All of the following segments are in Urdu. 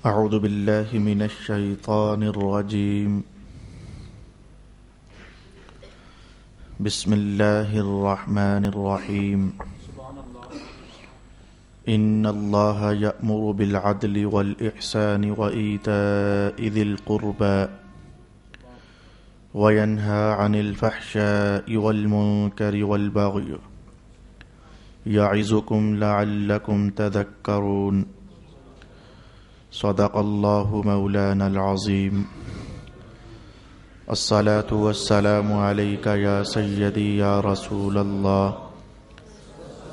أعوذ بالله من الشيطان الرجيم. بسم الله الرحمن الرحيم. إن الله يأمر بالعدل والإحسان وإيتاء ذي القربى وينهى عن الفحشاء والمنكر والبغي يعظكم لعلكم تذكرون. صدق الله مولانا العظيم. الصلاة والسلام عليك يا سيدي يا رسول الله.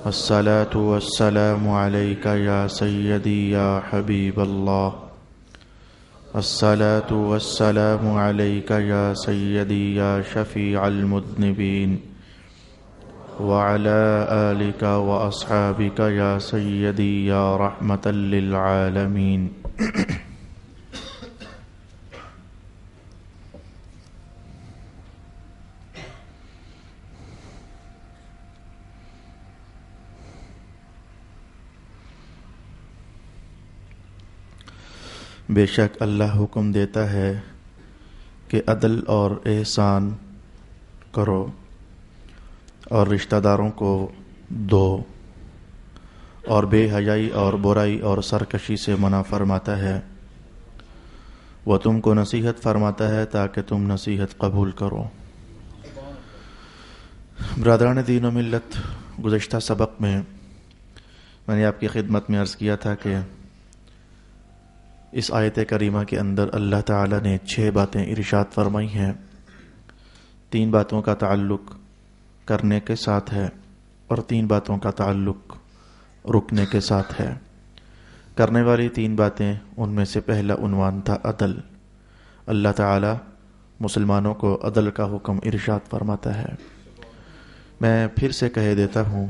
الصلاة والسلام عليك يا سيدي يا حبيب الله. الصلاة والسلام عليك يا سيدي يا شفيع المذنبين وعلى آلك وأصحابك يا سيدي يا رحمة للعالمين. بے شک اللہ حکم دیتا ہے کہ عدل اور احسان کرو اور رشتہ داروں کو دو، اور بے حیائی اور برائی اور سرکشی سے منع فرماتا ہے. وہ تم کو نصیحت فرماتا ہے تاکہ تم نصیحت قبول کرو. برادران دین و ملت، گزشتہ سبق میں نے آپ کی خدمت میں عرض کیا تھا کہ اس آیت کریمہ کے اندر اللہ تعالی نے 6 باتیں ارشاد فرمائی ہیں. 3 باتوں کا تعلق کرنے کے ساتھ ہے اور 3 باتوں کا تعلق رکنے کے ساتھ ہے. کرنے والی 3 باتیں، ان میں سے پہلا عنوان تھا عدل. اللہ تعالی مسلمانوں کو عدل کا حکم ارشاد فرماتا ہے. میں پھر سے کہہ دیتا ہوں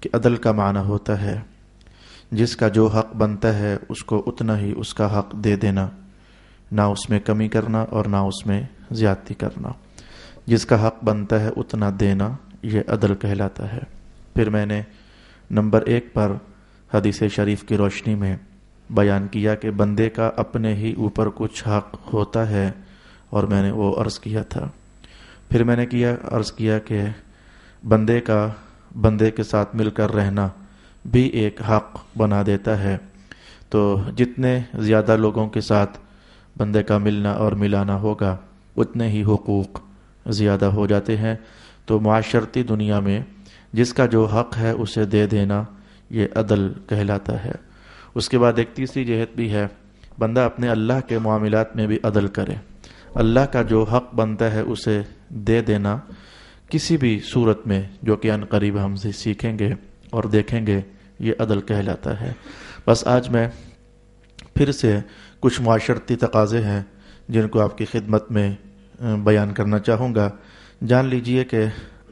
کہ عدل کا معنی ہوتا ہے جس کا جو حق بنتا ہے اس کو اتنا ہی اس کا حق دے دینا، نہ اس میں کمی کرنا اور نہ اس میں زیادتی کرنا. جس کا حق بنتا ہے اتنا دینا، یہ عدل کہلاتا ہے. پھر میں نے نمبر 1 پر حدیث شریف کی روشنی میں بیان کیا کہ بندے کا اپنے ہی اوپر کچھ حق ہوتا ہے، اور میں نے وہ عرض کیا تھا. پھر میں نے عرض کیا کہ بندے کا بندے کے ساتھ مل کر رہنا بھی ایک حق بنا دیتا ہے. تو جتنے زیادہ لوگوں کے ساتھ بندے کا ملنا اور ملانا ہوگا اتنے ہی حقوق زیادہ ہو جاتے ہیں. تو معاشرتی دنیا میں جس کا جو حق ہے اسے دے دینا، یہ عدل کہلاتا ہے. اس کے بعد ایک تیسری جہت بھی ہے، بندہ اپنے اللہ کے معاملات میں بھی عدل کرے. اللہ کا جو حق بنتا ہے اسے دے دینا کسی بھی صورت میں، جو کہ ان قریب ہم سے سیکھیں گے اور دیکھیں گے، یہ عدل کہلاتا ہے. بس آج میں پھر سے کچھ معاشرتی تقاضے ہیں جن کو آپ کی خدمت میں بیان کرنا چاہوں گا. جان لیجئے کہ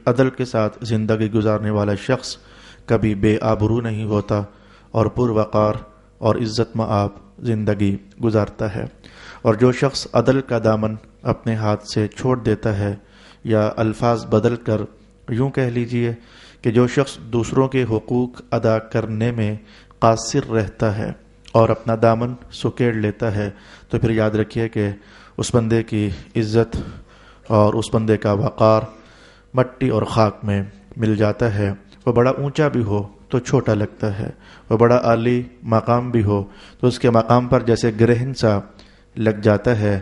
عدل کے ساتھ زندگی گزارنے والا شخص کبھی بے آبرو نہیں ہوتا اور پروقار اور عزت مآب زندگی گزارتا ہے. اور جو شخص عدل کا دامن اپنے ہاتھ سے چھوڑ دیتا ہے، یا الفاظ بدل کر یوں کہہ لیجئے کہ جو شخص دوسروں کے حقوق ادا کرنے میں قاصر رہتا ہے اور اپنا دامن سکیڑ لیتا ہے، تو پھر یاد رکھیے کہ اس بندے کی عزت اور اس بندے کا وقار مٹی اور خاک میں مل جاتا ہے. وہ بڑا اونچا بھی ہو تو چھوٹا لگتا ہے، وہ بڑا عالی مقام بھی ہو تو اس کے مقام پر جیسے گرہن سا لگ جاتا ہے.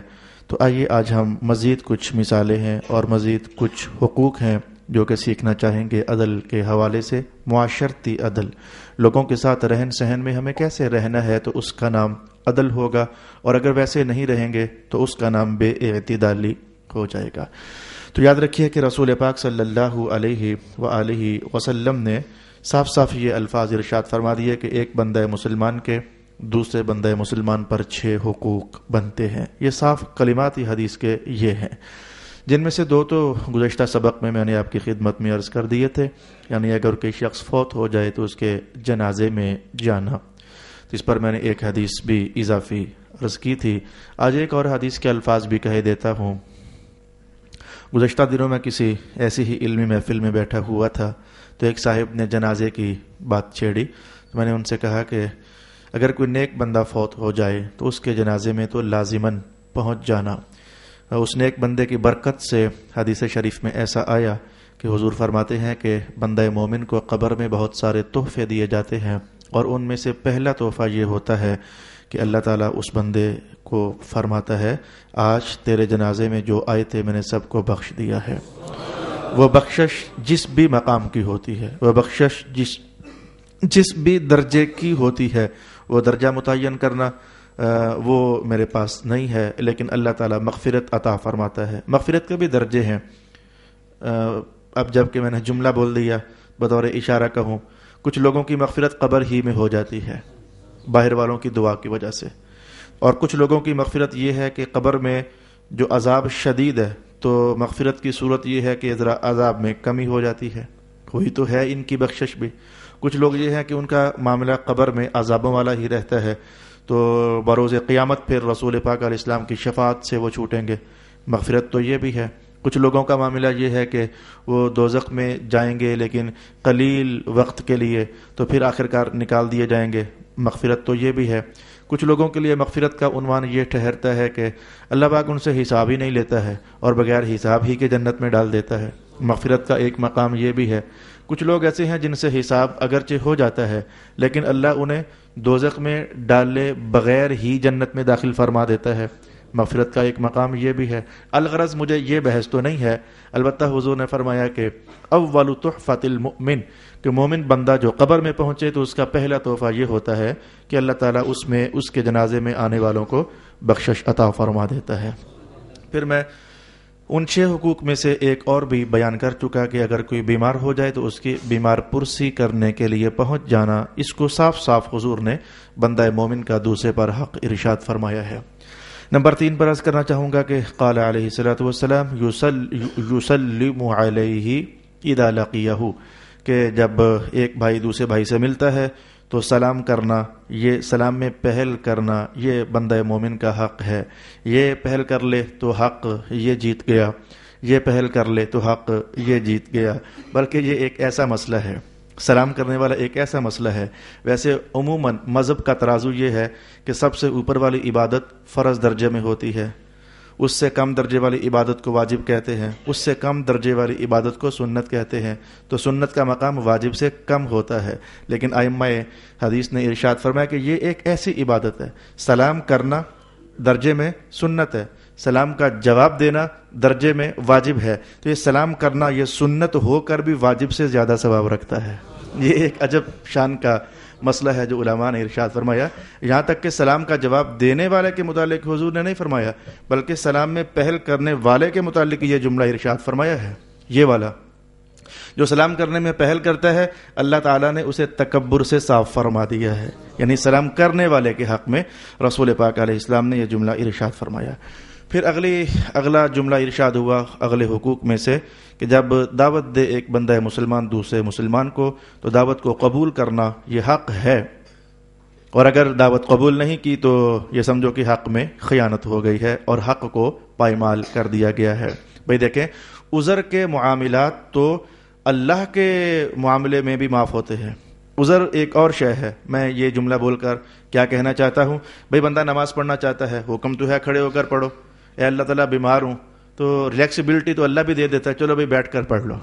تو آئیے آج ہم مزید کچھ مثالیں ہیں اور مزید کچھ حقوق ہیں جو کہ سیکھنا چاہیں گے عدل کے حوالے سے. معاشرتی عدل، لوگوں کے ساتھ رہن سہن میں ہمیں کیسے رہنا ہے، تو اس کا نام عدل ہوگا. اور اگر ویسے نہیں رہیں گے تو اس کا نام بے اعتدالی ہو جائے گا. تو یاد رکھیے کہ رسول پاک صلی اللہ علیہ وآلہ وسلم نے صاف صاف یہ الفاظ ارشاد فرما دیے کہ ایک بندہ مسلمان کے دوسرے بندہ مسلمان پر 6 حقوق بنتے ہیں. یہ صاف کلمات ہی حدیث کے یہ ہیں، جن میں سے 2 تو گزشتہ سبق میں نے آپ کی خدمت میں عرض کر دیے تھے. یعنی اگر کوئی شخص فوت ہو جائے تو اس کے جنازے میں جانا، تو اس پر میں نے ایک حدیث بھی اضافی عرض کی تھی. آج ایک اور حدیث کے الفاظ بھی کہہ دیتا ہوں. گزشتہ دنوں میں کسی ایسی ہی علمی محفل میں بیٹھا ہوا تھا تو ایک صاحب نے جنازے کی بات چھیڑی. تو میں نے ان سے کہا کہ اگر کوئی نیک بندہ فوت ہو جائے تو اس کے جنازے میں تو لازماً پہنچ جانا. اس نیک بندے کی برکت سے حدیث شریف میں ایسا آیا کہ حضور فرماتے ہیں کہ بندہ مومن کو قبر میں بہت سارے تحفے دیے جاتے ہیں، اور ان میں سے پہلا تحفہ یہ ہوتا ہے کہ اللہ تعالیٰ اس بندے کو فرماتا ہے آج تیرے جنازے میں جو آئے تھے میں نے سب کو بخش دیا ہے. وہ بخشش جس بھی مقام کی ہوتی ہے، وہ بخشش جس بھی درجے کی ہوتی ہے، وہ درجہ متعین کرنا وہ میرے پاس نہیں ہے، لیکن اللہ تعالیٰ مغفرت عطا فرماتا ہے. مغفرت کے بھی درجے ہیں. اب جب کہ میں نے جملہ بول دیا بطور اشارہ کہوں، کچھ لوگوں کی مغفرت قبر ہی میں ہو جاتی ہے باہر والوں کی دعا کی وجہ سے، اور کچھ لوگوں کی مغفرت یہ ہے کہ قبر میں جو عذاب شدید ہے تو مغفرت کی صورت یہ ہے کہ ذرا عذاب میں کمی ہو جاتی ہے. وہی تو ہے ان کی بخشش بھی. کچھ لوگ یہ ہے کہ ان کا معاملہ قبر میں عذابوں والا ہی رہتا ہے، تو بروز قیامت پھر رسول پاک علیہ السلام کی شفاعت سے وہ چھوٹیں گے. مغفرت تو یہ بھی ہے. کچھ لوگوں کا معاملہ یہ ہے کہ وہ دوزخ میں جائیں گے لیکن قلیل وقت کے لیے، تو پھر آخرکار نکال دیے جائیں گے. مغفرت تو یہ بھی ہے. کچھ لوگوں کے لیے مغفرت کا عنوان یہ ٹھہرتا ہے کہ اللہ پاک ان سے حساب ہی نہیں لیتا ہے اور بغیر حساب ہی کے جنت میں ڈال دیتا ہے. مغفرت کا ایک مقام یہ بھی ہے. کچھ لوگ ایسے ہیں جن سے حساب اگرچہ ہو جاتا ہے لیکن اللہ انہیں دوزخ میں ڈالے بغیر ہی جنت میں داخل فرما دیتا ہے. مغفرت کا ایک مقام یہ بھی ہے. الغرض مجھے یہ بحث تو نہیں ہے، البتہ حضور نے فرمایا کہ اول تحفۃ المؤمن، کہ مومن بندہ جو قبر میں پہنچے تو اس کا پہلا تحفہ یہ ہوتا ہے کہ اللہ تعالیٰ اس میں اس کے جنازے میں آنے والوں کو بخشش عطا فرما دیتا ہے. پھر میں ان 6 حقوق میں سے ایک اور بھی بیان کر چکا کہ اگر کوئی بیمار ہو جائے تو اس کی بیمار پرسی کرنے کے لیے پہنچ جانا، اس کو صاف صاف حضور نے بندہ مومن کا دوسرے پر حق ارشاد فرمایا ہے. نمبر 3 پر عرض کرنا چاہوں گا کہ قال علیہ الصلوۃ والسلام یسلم علیہ اذا لقیہ، کہ جب ایک بھائی دوسرے بھائی سے ملتا ہے تو سلام کرنا، یہ سلام میں پہل کرنا یہ بندہ مومن کا حق ہے. یہ پہل کر لے تو حق یہ جیت گیا، یہ پہل کر لے تو حق یہ جیت گیا. بلکہ یہ ایک ایسا مسئلہ ہے، سلام کرنے والا ایک ایسا مسئلہ ہے. ویسے عموماً مذہب کا ترازو یہ ہے کہ سب سے اوپر والی عبادت فرض درجے میں ہوتی ہے، اس سے کم درجے والی عبادت کو واجب کہتے ہیں، اس سے کم درجے والی عبادت کو سنت کہتے ہیں. تو سنت کا مقام واجب سے کم ہوتا ہے، لیکن ائمہ حدیث نے ارشاد فرمایا کہ یہ ایک ایسی عبادت ہے، سلام کرنا درجے میں سنت ہے، سلام کا جواب دینا درجے میں واجب ہے. تو یہ سلام کرنا یہ سنت ہو کر بھی واجب سے زیادہ ثواب رکھتا ہے. یہ ایک عجب شان کا مسئلہ ہے جو علماء نے ارشاد فرمایا. یہاں تک کہ سلام کا جواب دینے والے کے متعلق حضور نے نہیں فرمایا، بلکہ سلام میں پہل کرنے والے کے متعلق یہ جملہ ارشاد فرمایا ہے. یہ والا جو سلام کرنے میں پہل کرتا ہے اللہ تعالیٰ نے اسے تکبر سے صاف فرما دیا ہے. یعنی سلام کرنے والے کے حق میں رسول پاک علیہ السلام نے یہ جملہ ارشاد فرمایا. پھر اگلا جملہ ارشاد ہوا اگلے حقوق میں سے کہ جب دعوت دے ایک بندہ مسلمان دوسرے مسلمان کو تو دعوت کو قبول کرنا یہ حق ہے، اور اگر دعوت قبول نہیں کی تو یہ سمجھو کہ حق میں خیانت ہو گئی ہے اور حق کو پائمال کر دیا گیا ہے. بھئی دیکھیں، عذر کے معاملات تو اللہ کے معاملے میں بھی معاف ہوتے ہیں. عذر ایک اور شے ہے. میں یہ جملہ بول کر کیا کہنا چاہتا ہوں، بھئی بندہ نماز پڑھنا چاہتا ہے، حکم تو ہے کھڑے ہو کر پڑھو. اے اللہ تعالیٰ بیمار ہوں تو ریلیکسیبلٹی تو اللہ بھی دے دیتا ہے، چلو بھئی بیٹھ کر پڑھ لو.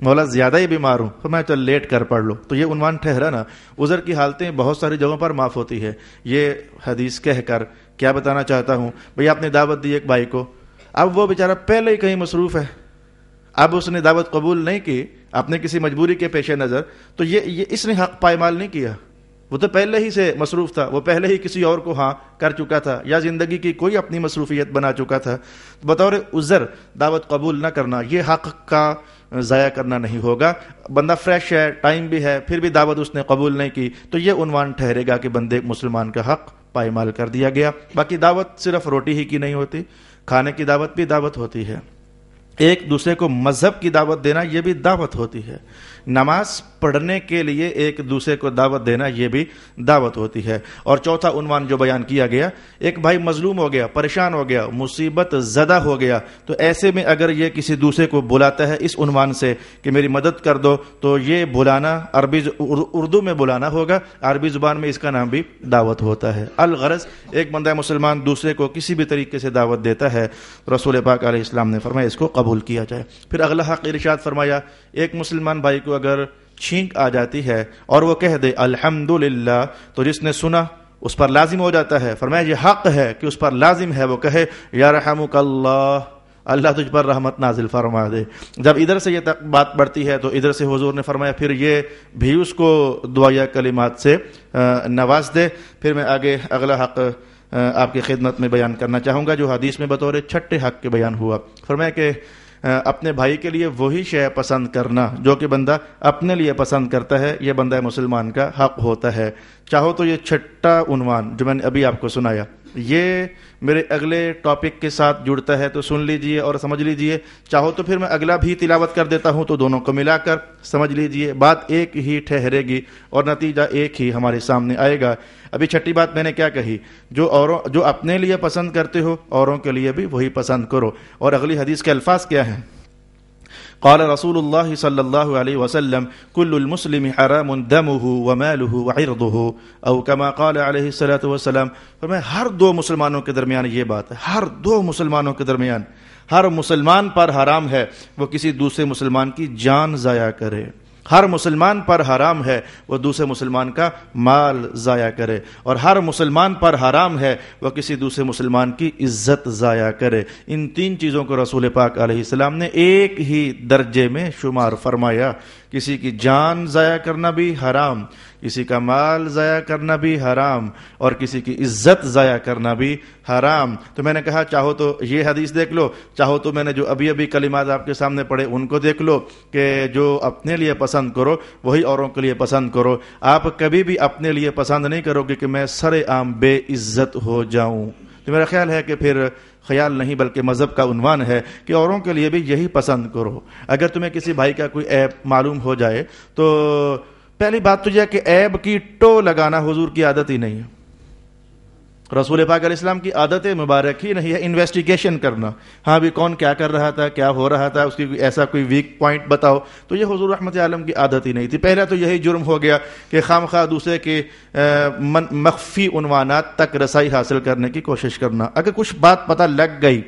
مولا زیادہ ہی بیمار ہوں تو میں چل لیٹ کر پڑھ لو. تو یہ عنوان ٹھہرا نا. عذر کی حالتیں بہت ساری جگہوں پر معاف ہوتی ہے. یہ حدیث کہہ کر کیا بتانا چاہتا ہوں، بھئی آپ نے دعوت دی ایک بھائی کو، اب وہ بیچارہ پہلے ہی کہیں مصروف ہے، اب اس نے دعوت قبول نہیں کی اپنے کسی مجبوری کے پیش نظر، تو یہ اس نے حق پائمال نہیں کیا. وہ تو پہلے ہی سے مصروف تھا، وہ پہلے ہی کسی اور کو ہاں کر چکا تھا یا زندگی کی کوئی اپنی مصروفیت بنا چکا تھا. بطور عذر دعوت قبول نہ کرنا یہ حق کا ضائع کرنا نہیں ہوگا. بندہ فریش ہے، ٹائم بھی ہے، پھر بھی دعوت اس نے قبول نہیں کی تو یہ عنوان ٹھہرے گا کہ بندے مسلمان کا حق پائمال کر دیا گیا. باقی دعوت صرف روٹی ہی کی نہیں ہوتی، کھانے کی دعوت بھی دعوت ہوتی ہے. ایک دوسرے کو مذہب کی دعوت دینا یہ بھی دعوت ہوتی ہے. نماز پڑھنے کے لیے ایک دوسرے کو دعوت دینا یہ بھی دعوت ہوتی ہے. اور چوتھا عنوان جو بیان کیا گیا, ایک بھائی مظلوم ہو گیا, پریشان ہو گیا, مصیبت زدہ ہو گیا, تو ایسے میں اگر یہ کسی دوسرے کو بلاتا ہے اس عنوان سے کہ میری مدد کر دو, تو یہ بلانا اردو میں بلانا ہوگا, عربی زبان میں اس کا نام بھی دعوت ہوتا ہے. الغرض ایک بندہ مسلمان دوسرے کو کسی بھی طریقے سے دعوت دیتا ہے, رسول پاک علیہ السلام نے فرمایا اس کو قبول کیا جائے. پھر اگلا حق ارشاد فرمایا, ایک مسلمان بھائی کو اگر چھینک آ جاتی ہے اور وہ کہہ دے الحمدللہ, تو جس نے سنا اس پر لازم ہو جاتا ہے. فرمایا یہ حق ہے کہ اس پر لازم ہے وہ کہے یرحمک اللہ, اللہ تجھ پر رحمت نازل فرما دے. جب ادھر سے یہ بات بڑھتی ہے تو ادھر سے حضور نے فرمایا پھر یہ بھی اس کو دعائیہ کلمات سے نواز دے. پھر میں آگے اگلا حق آپ کی خدمت میں بیان کرنا چاہوں گا جو حدیث میں بطور چھٹے حق کے بیان ہوا. فرمایا کہ اپنے بھائی کے لیے وہی شے پسند کرنا جو کہ بندہ اپنے لیے پسند کرتا ہے, یہ بندہ مسلمان کا حق ہوتا ہے. چاہو تو یہ چھٹا عنوان جو میں نے ابھی آپ کو سنایا یہ میرے اگلے ٹاپک کے ساتھ جڑتا ہے تو سن لیجئے اور سمجھ لیجئے. چاہو تو پھر میں اگلا بھی تلاوت کر دیتا ہوں تو دونوں کو ملا کر سمجھ لیجئے. بات ایک ہی ٹھہرے گی اور نتیجہ ایک ہی ہمارے سامنے آئے گا. ابھی چھٹی بات میں نے کیا کہی, جو اپنے لیے پسند کرتے ہو اوروں کے لیے بھی وہی پسند کرو. اور اگلی حدیث کے الفاظ کیا ہیں؟ قال رسول اللہ صلی اللہ علیہ وسلم کل المسلم حرام دمه وماله وعرضه او كما قال علیہ الصلوۃ والسلام. فرمایا ہر دو مسلمانوں کے درمیان یہ بات ہے, ہر دو مسلمانوں کے درمیان ہر مسلمان پر حرام ہے وہ کسی دوسرے مسلمان کی جان ضائع کرے. ہر مسلمان پر حرام ہے وہ دوسرے مسلمان کا مال ضائع کرے, اور ہر مسلمان پر حرام ہے وہ کسی دوسرے مسلمان کی عزت ضائع کرے. ان تین چیزوں کو رسول پاک علیہ السلام نے ایک ہی درجے میں شمار فرمایا. کسی کی جان ضائع کرنا بھی حرام, کسی کا مال ضائع کرنا بھی حرام, اور کسی کی عزت ضائع کرنا بھی حرام. تو میں نے کہا چاہو تو یہ حدیث دیکھ لو, چاہو تو میں نے جو ابھی کلمات آپ کے سامنے پڑھے ان کو دیکھ لو کہ جو اپنے لیے پسند کرو وہی اوروں کے لیے پسند کرو. آپ کبھی بھی اپنے لیے پسند نہیں کرو گے کہ میں سر عام بے عزت ہو جاؤں. تو میرا خیال ہے کہ پھر خیال نہیں بلکہ مذہب کا عنوان ہے کہ اوروں کے لیے بھی یہی پسند کرو. اگر تمہیں کسی بھائی کا کوئی عیب معلوم ہو جائے تو پہلی بات تو یہ کہ عیب کی ٹو لگانا حضور کی عادت ہی نہیں ہے, رسول پاک علیہ السلام کی عادت مبارک ہی نہیں ہے انویسٹیگیشن کرنا. ہاں بھی کون کیا کر رہا تھا, کیا ہو رہا تھا, اس کی ایسا کوئی ویک پوائنٹ بتاؤ, تو یہ حضور رحمت عالم کی عادت ہی نہیں تھی. پہلا تو یہی جرم ہو گیا کہ خام خواہ دوسرے کے مخفی عنوانات تک رسائی حاصل کرنے کی کوشش کرنا. اگر کچھ بات پتہ لگ گئی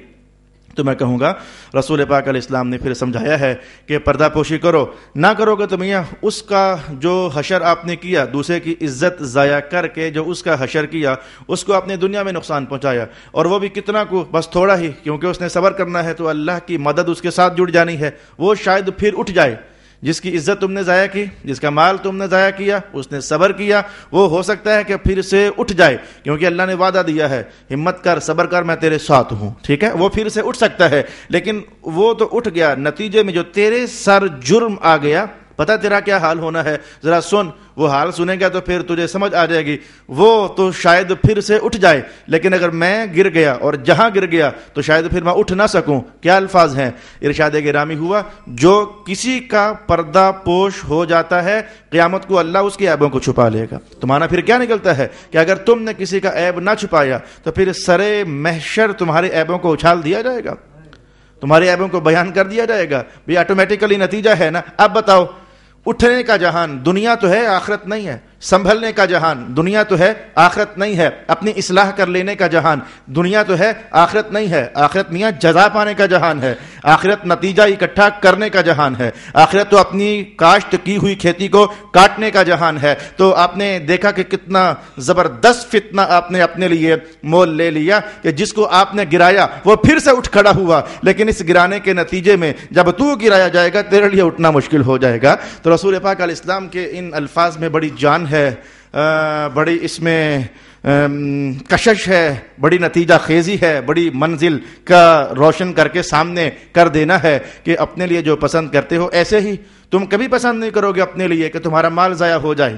تو میں کہوں گا رسول پاک علیہ السلام نے پھر سمجھایا ہے کہ پردہ پوشی کرو. نہ کرو گے تو میاں اس کا جو حشر آپ نے کیا, دوسرے کی عزت ضائع کر کے جو اس کا حشر کیا, اس کو اپنے دنیا میں نقصان پہنچایا, اور وہ بھی کتنا کو, بس تھوڑا ہی, کیونکہ اس نے صبر کرنا ہے تو اللہ کی مدد اس کے ساتھ جڑ جانی ہے. وہ شاید پھر اٹھ جائے. جس کی عزت تم نے ضائع کی, جس کا مال تم نے ضائع کیا, اس نے صبر کیا, وہ ہو سکتا ہے کہ پھر سے اٹھ جائے, کیونکہ اللہ نے وعدہ دیا ہے ہمت کر, صبر کر, میں تیرے ساتھ ہوں. ٹھیک ہے, وہ پھر سے اٹھ سکتا ہے, لیکن وہ تو اٹھ گیا, نتیجے میں جو تیرے سر جرم آ گیا, پتا تیرا کیا حال ہونا ہے, ذرا سن. وہ حال سنے گا تو پھر تجھے سمجھ آ جائے گی. وہ تو شاید پھر سے اٹھ جائے, لیکن اگر میں گر گیا اور جہاں گر گیا تو شاید پھر میں اٹھ نہ سکوں. کیا الفاظ ہیں, ارشاد گرامی ہوا جو کسی کا پردہ پوش ہو جاتا ہے قیامت کو اللہ اس کے عیبوں کو چھپا لے گا. تمہارا پھر کیا نکلتا ہے کہ اگر تم نے کسی کا عیب نہ چھپایا تو پھر سرے محشر تمہارے عیبوں کو اچھال دیا جائے گا, تمہارے عیبوں کو بیان کر دیا جائے گا. بھی آٹومیٹیکلی نتیجہ ہے نا. اب بتاؤ, اٹھنے کا جہان دنیا تو ہے, آخرت نہیں ہے. سنبھلنے کا جہان دنیا تو ہے, آخرت نہیں ہے. اپنی اصلاح کر لینے کا جہان دنیا تو ہے, آخرت نہیں ہے. آخرت میاں جزا پانے کا جہان ہے. آخرت نتیجہ اکٹھا کرنے کا جہان ہے. آخرت تو اپنی کاشت کی ہوئی کھیتی کو کاٹنے کا جہان ہے. تو آپ نے دیکھا کہ کتنا زبردست فتنہ آپ نے اپنے لیے مول لے لیا کہ جس کو آپ نے گرایا وہ پھر سے اٹھ کھڑا ہوا, لیکن اس گرانے کے نتیجے میں جب تو گرایا جائے گا تیرے لیے اٹھنا مشکل ہو جائے گا. تو رسول پاک علیہ السلام کے ان الفاظ میں بڑی جان ہے, بڑی اس میں کشش ہے, بڑی نتیجہ خیزی ہے, بڑی منزل کا روشن کر کے سامنے کر دینا ہے کہ اپنے لیے جو پسند کرتے ہو ایسے ہی تم کبھی پسند نہیں کرو گے اپنے لیے کہ تمہارا مال ضائع ہو جائے,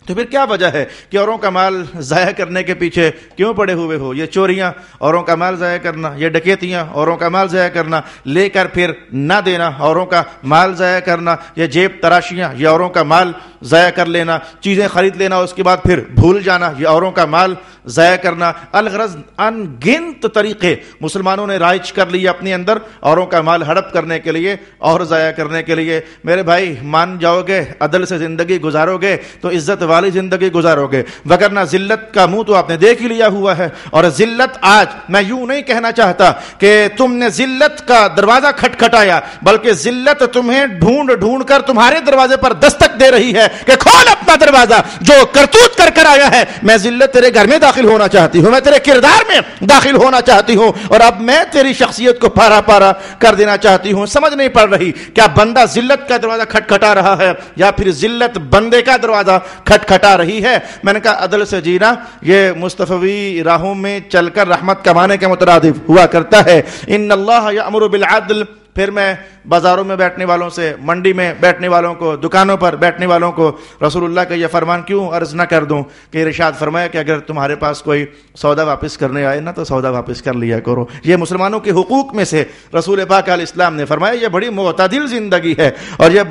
تو پھر کیا وجہ ہے کہ اوروں کا مال ضائع کرنے کے پیچھے کیوں پڑے ہوئے ہو؟ یہ چوریاں، اوروں کا مال ضائع کرنا، یہ ڈکیتیاں، اوروں کا مال ضائع کرنا، لے کر پھر نہ دینا، اوروں کا مال ضائع کرنا، یہ جیب تراشیاں، یہ اوروں کا مال ضائع کر لینا، چیزیں خرید لینا اس کے بعد پھر بھول جانا، یہ اوروں کا مال ضائع کرنا، الغرض ان گنت طریقے مسلمانوں نے رائج کر لیے اپنے اندر اوروں کا مال ہڑپ کرنے کے لیے اور ضائع کرنے کے لیے۔ میرے بھائی مان جاؤ گے، عدل سے زندگی گزارو گے تو عزت والی زندگی گزارو گے، وگرنہ ذلت کا منہ تو آپ نے دیکھ ہی لیا ہوا ہے۔ اور ذلت آج میں یوں نہیں کہنا چاہتا کہ تم نے ذلت کا دروازہ کھٹکھٹایا، بلکہ ذلت تمہیں ڈھونڈ ڈھونڈ کر تمہارے دروازے پر دستک دے رہی ہے کہ کھول اپنا دروازہ، جو کرتوت کر کر آیا ہے۔ میں ذلت تیرے گھر میں داخل ہونا چاہتی ہوں، میں تیرے کردار میں داخل ہونا چاہتی ہوں، اور اب میں تیری شخصیت کو پارا پارا کر دینا چاہتی ہوں۔ سمجھ نہیں پڑ رہی کیا بندہ ذلت کا دروازہ کھٹکھٹا رہا ہے یا پھر ذلت بندے کا دروازہ کھٹکھٹا رہی ہے؟ میں نے کہا عدل سے جینا یہ مصطفی راہوں میں چل کر رحمت کمانے کے مترادف ہوا کرتا ہے۔ ان اللہ یأمر بالعدل، پھر میں بازاروں میں بیٹھنے والوں سے، منڈی میں بیٹھنے والوں کو، دکانوں پر بیٹھنے والوں کو رسول اللہ کا یہ فرمان کیوں عرض نہ کر دوں کہ ارشاد فرمایا کہ اگر تمہارے پاس کوئی سودا واپس کرنے آئے نا تو سودا واپس کر لیا کرو۔ یہ مسلمانوں کے حقوق میں سے رسول پاک علیہ السلام نے فرمایا یہ بڑی معتدل زندگی ہے اور یہ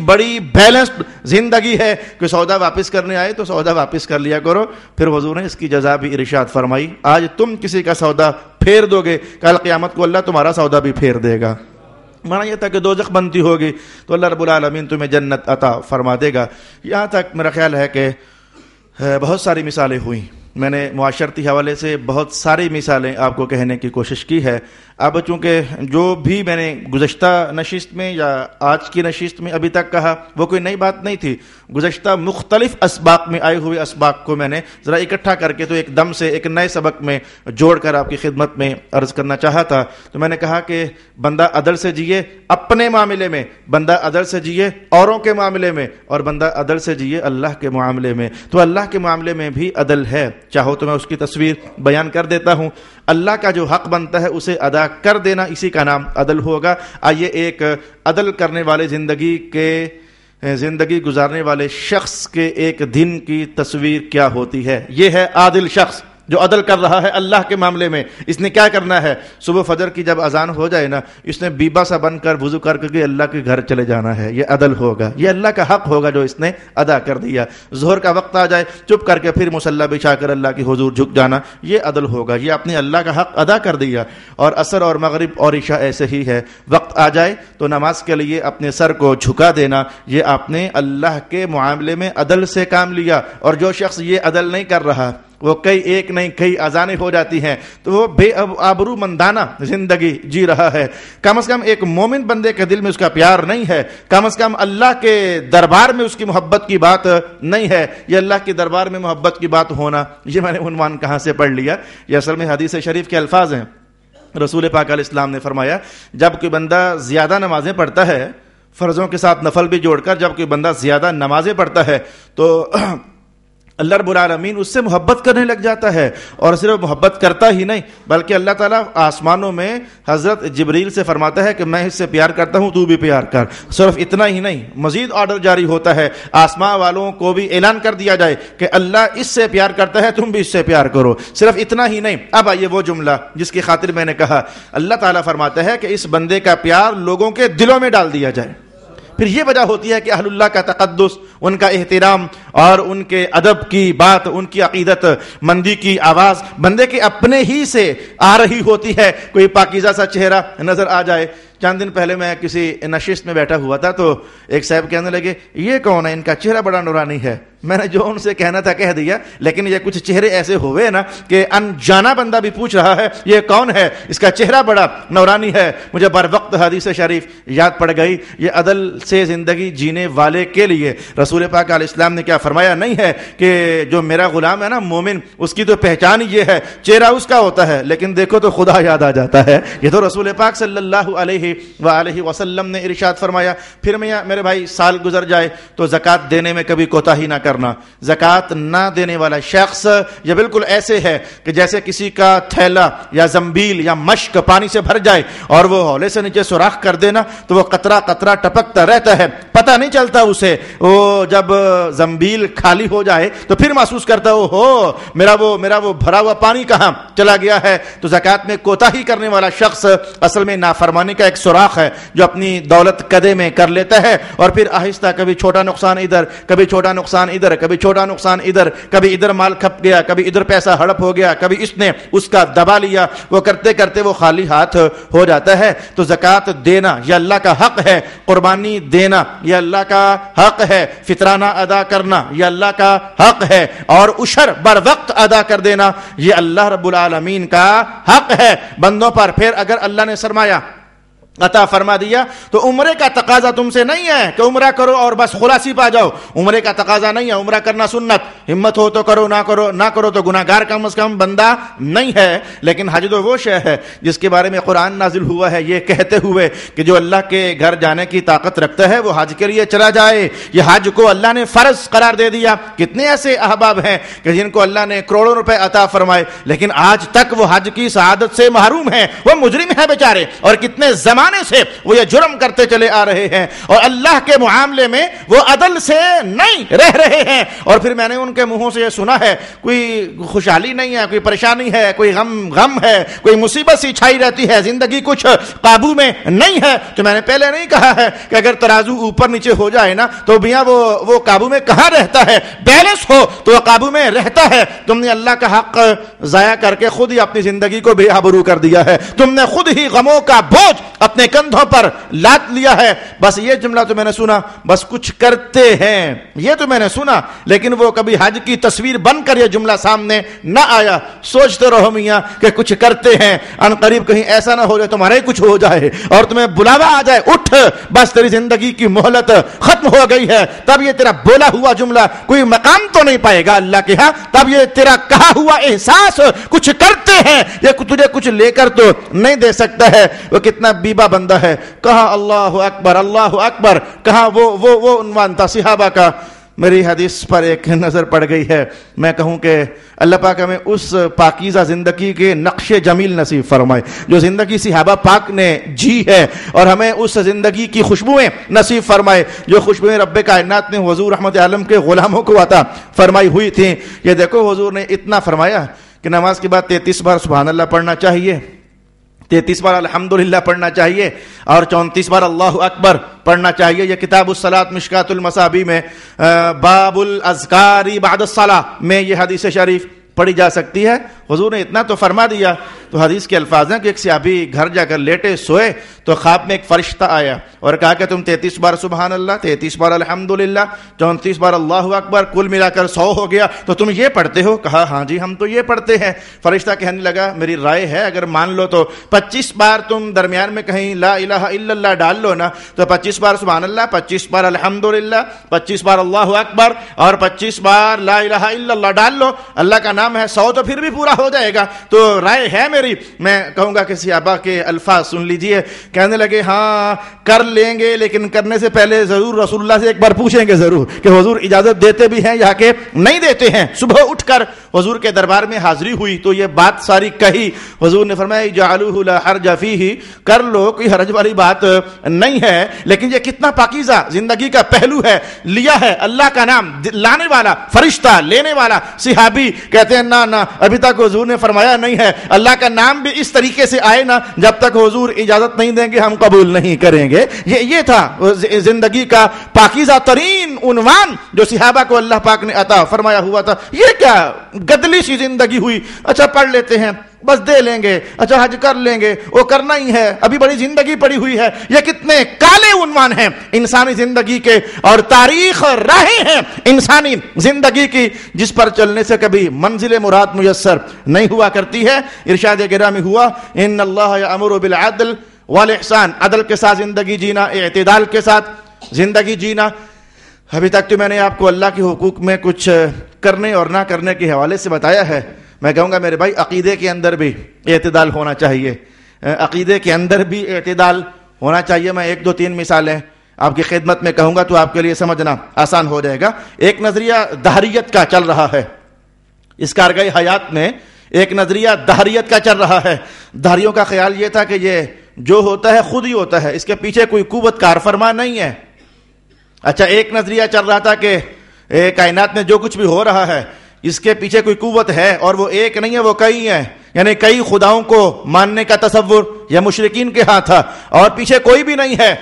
بڑی بیلنسڈ زندگی ہے کہ سودا واپس کرنے آئے تو سودا واپس کر لیا کرو۔ پھر حضور نے اس کی جزا بھی ارشاد فرمائی، آج تم کسی کا سودا پھیر دو گے، کل قیامت کو اللہ تمہارا سودا بھی پھیر دے گا۔ مانا یہ تھا کہ دوزخ بنتی ہوگی تو اللہ رب العالمین تمہیں جنت عطا فرما دے گا۔ یہاں تک میرا خیال ہے کہ بہت ساری مثالیں ہوئیں، میں نے معاشرتی حوالے سے بہت ساری مثالیں آپ کو کہنے کی کوشش کی ہے۔ اب چونکہ جو بھی میں نے گزشتہ نشست میں یا آج کی نشست میں ابھی تک کہا وہ کوئی نئی بات نہیں تھی، گزشتہ مختلف اسباق میں آئے ہوئے اسباق کو میں نے ذرا اکٹھا کر کے تو ایک دم سے ایک نئے سبق میں جوڑ کر آپ کی خدمت میں عرض کرنا چاہا تھا۔ تو میں نے کہا کہ بندہ عدل سے جیے اپنے معاملے میں، بندہ عدل سے جیے اوروں کے معاملے میں، اور بندہ عدل سے جیے اللہ کے معاملے میں۔ تو اللہ کے معاملے میں بھی عدل ہے، چاہو تو میں اس کی تصویر بیان کر دیتا ہوں۔ اللہ کا جو حق بنتا ہے اسے ادا کر دینا، اسی کا نام عدل ہوگا۔ آئیے ایک عدل کرنے والے زندگی گزارنے والے شخص کے ایک دن کی تصویر کیا ہوتی ہے۔ یہ ہے عادل شخص جو عدل کر رہا ہے اللہ کے معاملے میں۔ اس نے کیا کرنا ہے؟ صبح فجر کی جب اذان ہو جائے نا، اس نے بیبا سا بن کر وضو کر کے اللہ کے گھر چلے جانا ہے۔ یہ عدل ہوگا، یہ اللہ کا حق ہوگا جو اس نے ادا کر دیا۔ ظہر کا وقت آ جائے چپ کر کے پھر مصلی بچھا کر اللہ کی حضور جھک جانا، یہ عدل ہوگا، یہ اپنے اللہ کا حق ادا کر دیا۔ اور عصر اور مغرب اور عشاء ایسے ہی ہے، وقت آ جائے تو نماز کے لیے اپنے سر کو جھکا دینا، یہ آپ نے اللہ کے معاملے میں عدل سے کام لیا۔ اور جو شخص یہ عدل نہیں کر رہا، وہ ایک نہیں کئی اذانیں ہو جاتی ہیں تو وہ بے آبرو مندانہ زندگی جی رہا ہے۔ کم از کم ایک مومن بندے کے دل میں اس کا پیار نہیں ہے، کم از کم اللہ کے دربار میں اس کی محبت کی بات نہیں ہے۔ یہ اللہ کے دربار میں محبت کی بات ہونا، یہ میں نے عنوان کہاں سے پڑھ لیا؟ یہ اصل میں حدیث شریف کے الفاظ ہیں۔ رسول پاک علیہ السلام نے فرمایا جب کوئی بندہ زیادہ نمازیں پڑھتا ہے، فرضوں کے ساتھ نفل بھی جوڑ کر، جب کوئی بندہ زیادہ نمازیں پڑھتا ہے تو اللہ رب العالمین اس سے محبت کرنے لگ جاتا ہے۔ اور صرف محبت کرتا ہی نہیں بلکہ اللہ تعالیٰ آسمانوں میں حضرت جبریل سے فرماتا ہے کہ میں اس سے پیار کرتا ہوں، تو بھی پیار کر۔ صرف اتنا ہی نہیں، مزید آرڈر جاری ہوتا ہے، آسمان والوں کو بھی اعلان کر دیا جائے کہ اللہ اس سے پیار کرتا ہے، تم بھی اس سے پیار کرو۔ صرف اتنا ہی نہیں، اب آئیے وہ جملہ جس کی خاطر میں نے کہا، اللہ تعالیٰ فرماتا ہے کہ اس بندے کا پیار لوگوں کے دلوں میں ڈال دیا جائے۔ پھر یہ وجہ ہوتی ہے کہ اہل اللہ کا تقدس، ان کا احترام اور ان کے ادب کی بات، ان کی عقیدت مندی کی آواز بندے کے اپنے ہی سے آ رہی ہوتی ہے۔ کوئی پاکیزہ سا چہرہ نظر آ جائے۔ چند دن پہلے میں کسی نشست میں بیٹھا ہوا تھا تو ایک صاحب کہنے لگے یہ کون ہے، ان کا چہرہ بڑا نورانی ہے۔ میں نے جو ان سے کہنا تھا کہہ دیا، لیکن یہ کچھ چہرے ایسے ہوئے نا کہ انجانا بندہ بھی پوچھ رہا ہے یہ کون ہے، اس کا چہرہ بڑا نورانی ہے۔ مجھے بر وقت حدیث شریف یاد پڑ گئی، یہ عدل سے زندگی جینے والے کے لیے رسول پاک علیہ السلام نے کیا فرمایا نہیں ہے کہ جو میرا غلام ہے نا مومن، اس کی تو پہچان یہ ہے، چہرہ اس کا ہوتا ہے لیکن دیکھو تو خدا یاد آ جاتا ہے۔ یہ تو رسول پاک صلی اللہ علیہ وآلہ وسلم نے ارشاد فرمایا۔ پھر میرے بھائی سال گزر جائے تو زکوٰۃ دینے میں کبھی کوتاہی نہ کرنا۔ کرنا. زکوٰۃ نہ دینے والا شخص یہ بالکل ایسے ہے کہ جیسے کسی کا تھیلا یا زنبیل یا مشک پانی سے بھر جائے اور وہ ہولے سے نیچے سوراخ کر دینا تو وہ قطرہ قطرہ ٹپکتا رہتا ہے, پتہ نہیں چلتا اسے. وہ جب زنبیل خالی ہو جائے تو پھر محسوس کرتا ہے ہو میرا وہ بھرا ہوا پانی کہاں چلا گیا ہے. تو زکوٰۃ میں کوتاہی کرنے والا شخص اصل میں نافرمانی کا ایک سوراخ ہے جو اپنی دولت قدے میں کر لیتا ہے اور پھر آہستہ کبھی چھوٹا نقصان ادھر, کبھی چھوٹا نقصان ادھر, کبھی چھوٹا نقصان ادھر, کبھی ادھر مال کھپ گیا, کبھی ادھر پیسہ ہڑپ ہو گیا, کبھی اس نے اس کا دبا لیا. وہ کرتے کرتے وہ خالی ہاتھ ہو جاتا ہے. تو زکوٰۃ دینا یہ اللہ کا حق ہے, قربانی دینا یہ اللہ کا حق ہے, فطرانہ ادا کرنا یہ اللہ کا حق ہے, اور عشر بر وقت ادا کر دینا یہ اللہ رب العالمین کا حق ہے بندوں پر. پھر اگر اللہ نے سرمایہ عطا فرما دیا تو عمرے کا تقاضا تم سے نہیں ہے کہ عمرہ کرو اور بس خلاصی پا جاؤ. عمرے کا تقاضا نہیں ہے, عمرہ کرنا سنت, ہمت ہو تو کرو, نہ کرو تو گناہگار کم از کم بندہ نہیں ہے. لیکن حج تو وہ شے ہے جس کے بارے میں قرآن نازل ہوا ہے یہ کہتے ہوئے کہ جو اللہ کے گھر جانے کی طاقت رکھتا ہے وہ حج کے لیے چلا جائے. یہ حج کو اللہ نے فرض قرار دے دیا. کتنے ایسے احباب ہیں کہ جن کو اللہ نے کروڑوں روپے عطا فرمائے لیکن آج تک وہ حج کی سعادت سے محروم ہیں, وہ مجرم ہیں بیچارے, اور کتنے سے وہ یہ جرم کرتے چلے آ رہے ہیں اور اللہ کے معاملے میں وہ عدل سے نہیں رہ رہے ہیں. اور پھر میں نے ان کے منہوں سے یہ سنا ہے کوئی خوشحالی نہیں ہے, کوئی پریشانی ہے, کوئی غم ہے, کوئی مصیبت سی چھائی رہتی ہے, زندگی کچھ قابو میں نہیں ہے. تو میں نے پہلے نہیں کہا ہے کہ اگر ترازو اوپر نیچے ہو جائے نا تو بھیا وہ قابو میں کہاں رہتا ہے, بیلنس ہو تو وہ قابو میں رہتا ہے. تم نے اللہ کا حق ضائع کر کے خود ہی اپنی زندگی کو بے آبرو کر دیا ہے. تم نے خود ہی غموں کا بوجھ اپنے کندھوں پر لاد لیا ہے. بس یہ جملہ تو میں نے سنا, بس کچھ کرتے ہیں یہ تو میں نے سنا, لیکن وہ کبھی حج کی تصویر بن کر یہ جملہ سامنے نہ آیا. سوچتے رہو میاں کہ کچھ کرتے ہیں, ان قریب کہیں ایسا نہ ہو جائے تمہارا ہی کچھ ہو جائے اور تمہیں بلاوا آ جائے, اٹھ بس تیری زندگی کی مہلت ختم ہو گئی ہے. تب یہ تیرا بولا ہوا جملہ کوئی مقام تو نہیں پائے گا اللہ کے ہاں. تب یہ تیرا کہا ہوا احساس کچھ کرتے ہیں یہ تجھے کچھ لے کر تو نہیں دے سکتا ہے. وہ کتنا بیبا بندہ ہے, کہاں اللہ اکبر اللہ اکبر, کہاں وہ عنوان تھا صحابہ کا. میری حدیث پر ایک نظر پڑ گئی ہے. میں کہوں کہ اللہ پاک ہمیں اس پاکیزہ زندگی کے نقش جمیل نصیب فرمائے جو زندگی صحابہ پاک نے جی ہے, اور ہمیں اس زندگی کی خوشبوئیں نصیب فرمائے جو خوشبوئیں رب کائنات نے حضور رحمت عالم کے غلاموں کو عطا فرمائی ہوئی تھیں. یہ دیکھو حضور نے اتنا فرمایا کہ نماز کے بعد 33 بار سبحان اللہ پڑھنا چاہیے, 33 بار الحمدللہ پڑھنا چاہیے, اور 34 بار اللہ اکبر پڑھنا چاہیے. یہ کتاب الصلاۃ مشکات المصابیح میں باب الاذکار بعد الصلاۃ میں یہ حدیث شریف پڑھی جا سکتی ہے. حضور نے اتنا تو فرما دیا. تو حدیث کے الفاظ ہیں کہ ایک صحابی گھر جا کر لیٹے سوئے تو خواب میں ایک فرشتہ آیا اور کہا کہ تم 33 بار سبحان اللہ, 33 بار الحمدللہ, 34 بار اللہ اکبر, کل ملا کر 100 ہو گیا, تو تم یہ پڑھتے ہو؟ کہا ہاں جی ہم تو یہ پڑھتے ہیں. فرشتہ کہنے لگا میری رائے ہے اگر مان لو تو 25 بار تم درمیان میں کہیں لا الہ الا اللہ ڈال لو نا, تو 25 بار سبحان اللہ, 25 بار الحمدللہ, 25 بار اللہ اکبر اور 25 بار لا الہ الا اللہ ڈال لو, اللہ کا نام ہے, 100 تو پھر بھی پورا ہو جائے گا. تو رائے ہے میری. میں کہوں گا کہ صحابہ کے الفاظ سن لیجئے. کہنے لگے ہاں کر لیں گے, لیکن کرنے سے پہلے ضرور رسول اللہ سے ایک بار پوچھیں گے ضرور کہ حضور اجازت دیتے بھی ہیں یا کہ نہیں دیتے ہیں. صبح اٹھ کر حضور کے دربار میں حاضری ہوئی تو یہ بات ساری کہی. حضور نے فرمایا جعلوہ لا حرج فیہ, کر لو, کوئی حرج والی بات نہیں ہے. لیکن یہ کتنا پاکیزہ زندگی کا پہلو ہے. لیا ہے اللہ کا نام, لانے والا فرشتہ, لینے والا صحابی. کہتے ہیں نہ ابھی تک حضور نے فرمایا نہیں ہے. اللہ کا نام بھی اس طریقے سے آئے نا, جب تک حضور اجازت نہیں دیں گے ہم قبول نہیں کریں گے. یہ تھا زندگی کا پاکیزہ ترین عنوان جو صحابہ کو اللہ پاک نے عطا فرمایا ہوا تھا. یہ کیا گدلی سی زندگی ہوئی, اچھا پڑھ لیتے ہیں بس دے لیں گے, اچھا حج کر لیں گے, وہ کرنا ہی ہے, ابھی بڑی زندگی پڑی ہوئی ہے. یہ کتنے کالے عنوان ہیں انسانی زندگی کے, اور تاریخ راہیں ہیں انسانی زندگی کی جس پر چلنے سے کبھی منزل مراد میسر نہیں ہوا کرتی ہے. ارشاد گرامی ہوا ان اللہ یامر بالعدل والاحسان, عدل کے ساتھ زندگی جینا, اعتدال کے ساتھ زندگی جینا. ابھی تک تو میں نے آپ کو اللہ کے حقوق میں کچھ کرنے اور نہ کرنے کے حوالے سے بتایا ہے. میں کہوں گا میرے بھائی عقیدے کے اندر بھی اعتدال ہونا چاہیے, عقیدے کے اندر بھی اعتدال ہونا چاہیے. میں 1 2 3 مثالیں آپ کی خدمت میں کہوں گا تو آپ کے لیے سمجھنا آسان ہو جائے گا. ایک نظریہ دہریت کا چل رہا ہے اس کارگاہ حیات میں، ایک نظریہ دہریت کا چل رہا ہے. دہریوں کا خیال یہ تھا کہ یہ جو ہوتا ہے خود ہی ہوتا ہے، اس کے پیچھے کوئی قوت کار فرما نہیں ہے. اچھا، ایک نظریہ چل رہا تھا کہ کائنات میں جو کچھ بھی ہو رہا ہے اس کے پیچھے کوئی قوت ہے اور وہ ایک نہیں ہے، وہ کئی ہیں. یعنی کئی خداؤں کو ماننے کا تصور یہ مشرکین کے ہاں تھا اور پیچھے کوئی بھی نہیں ہے.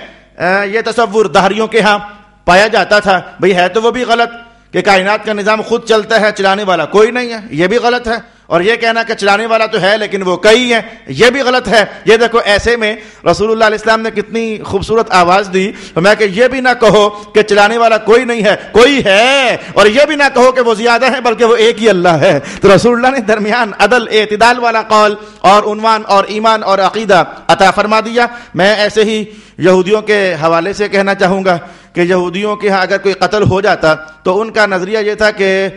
یہ تصور دہریوں کے ہاں پایا جاتا تھا. بھئی ہے تو وہ بھی غلط کہ کائنات کا نظام خود چلتا ہے، چلانے والا کوئی نہیں ہے، یہ بھی غلط ہے. اور یہ کہنا کہ چلانے والا تو ہے لیکن وہ کئی ہیں، یہ بھی غلط ہے. یہ دیکھو ایسے میں رسول اللہ علیہ السلام نے کتنی خوبصورت آواز دی. میں کہ یہ بھی نہ کہو کہ چلانے والا کوئی نہیں ہے، کوئی ہے، اور یہ بھی نہ کہو کہ وہ زیادہ ہے بلکہ وہ ایک ہی اللہ ہے. تو رسول اللہ نے درمیان عدل اعتدال والا قول اور عنوان اور ایمان اور عقیدہ عطا فرما دیا. میں ایسے ہی یہودیوں کے حوالے سے کہنا چاہوں گا کہ یہودیوں کے ہاں اگر کوئی قتل ہو جاتا تو ان کا نظریہ یہ تھا کہ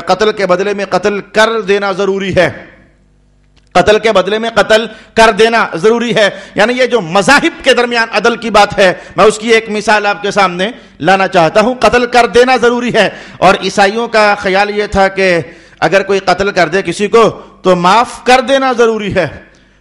قتل کے بدلے میں قتل کر دینا ضروری ہے. قتل کے بدلے میں قتل کر دینا ضروری ہے. یعنی یہ جو مذاہب کے درمیان عدل کی بات ہے، میں اس کی ایک مثال آپ کے سامنے لانا چاہتا ہوں. قتل کر دینا ضروری ہے. اور عیسائیوں کا خیال یہ تھا کہ اگر کوئی قتل کر دے کسی کو تو معاف کر دینا ضروری ہے.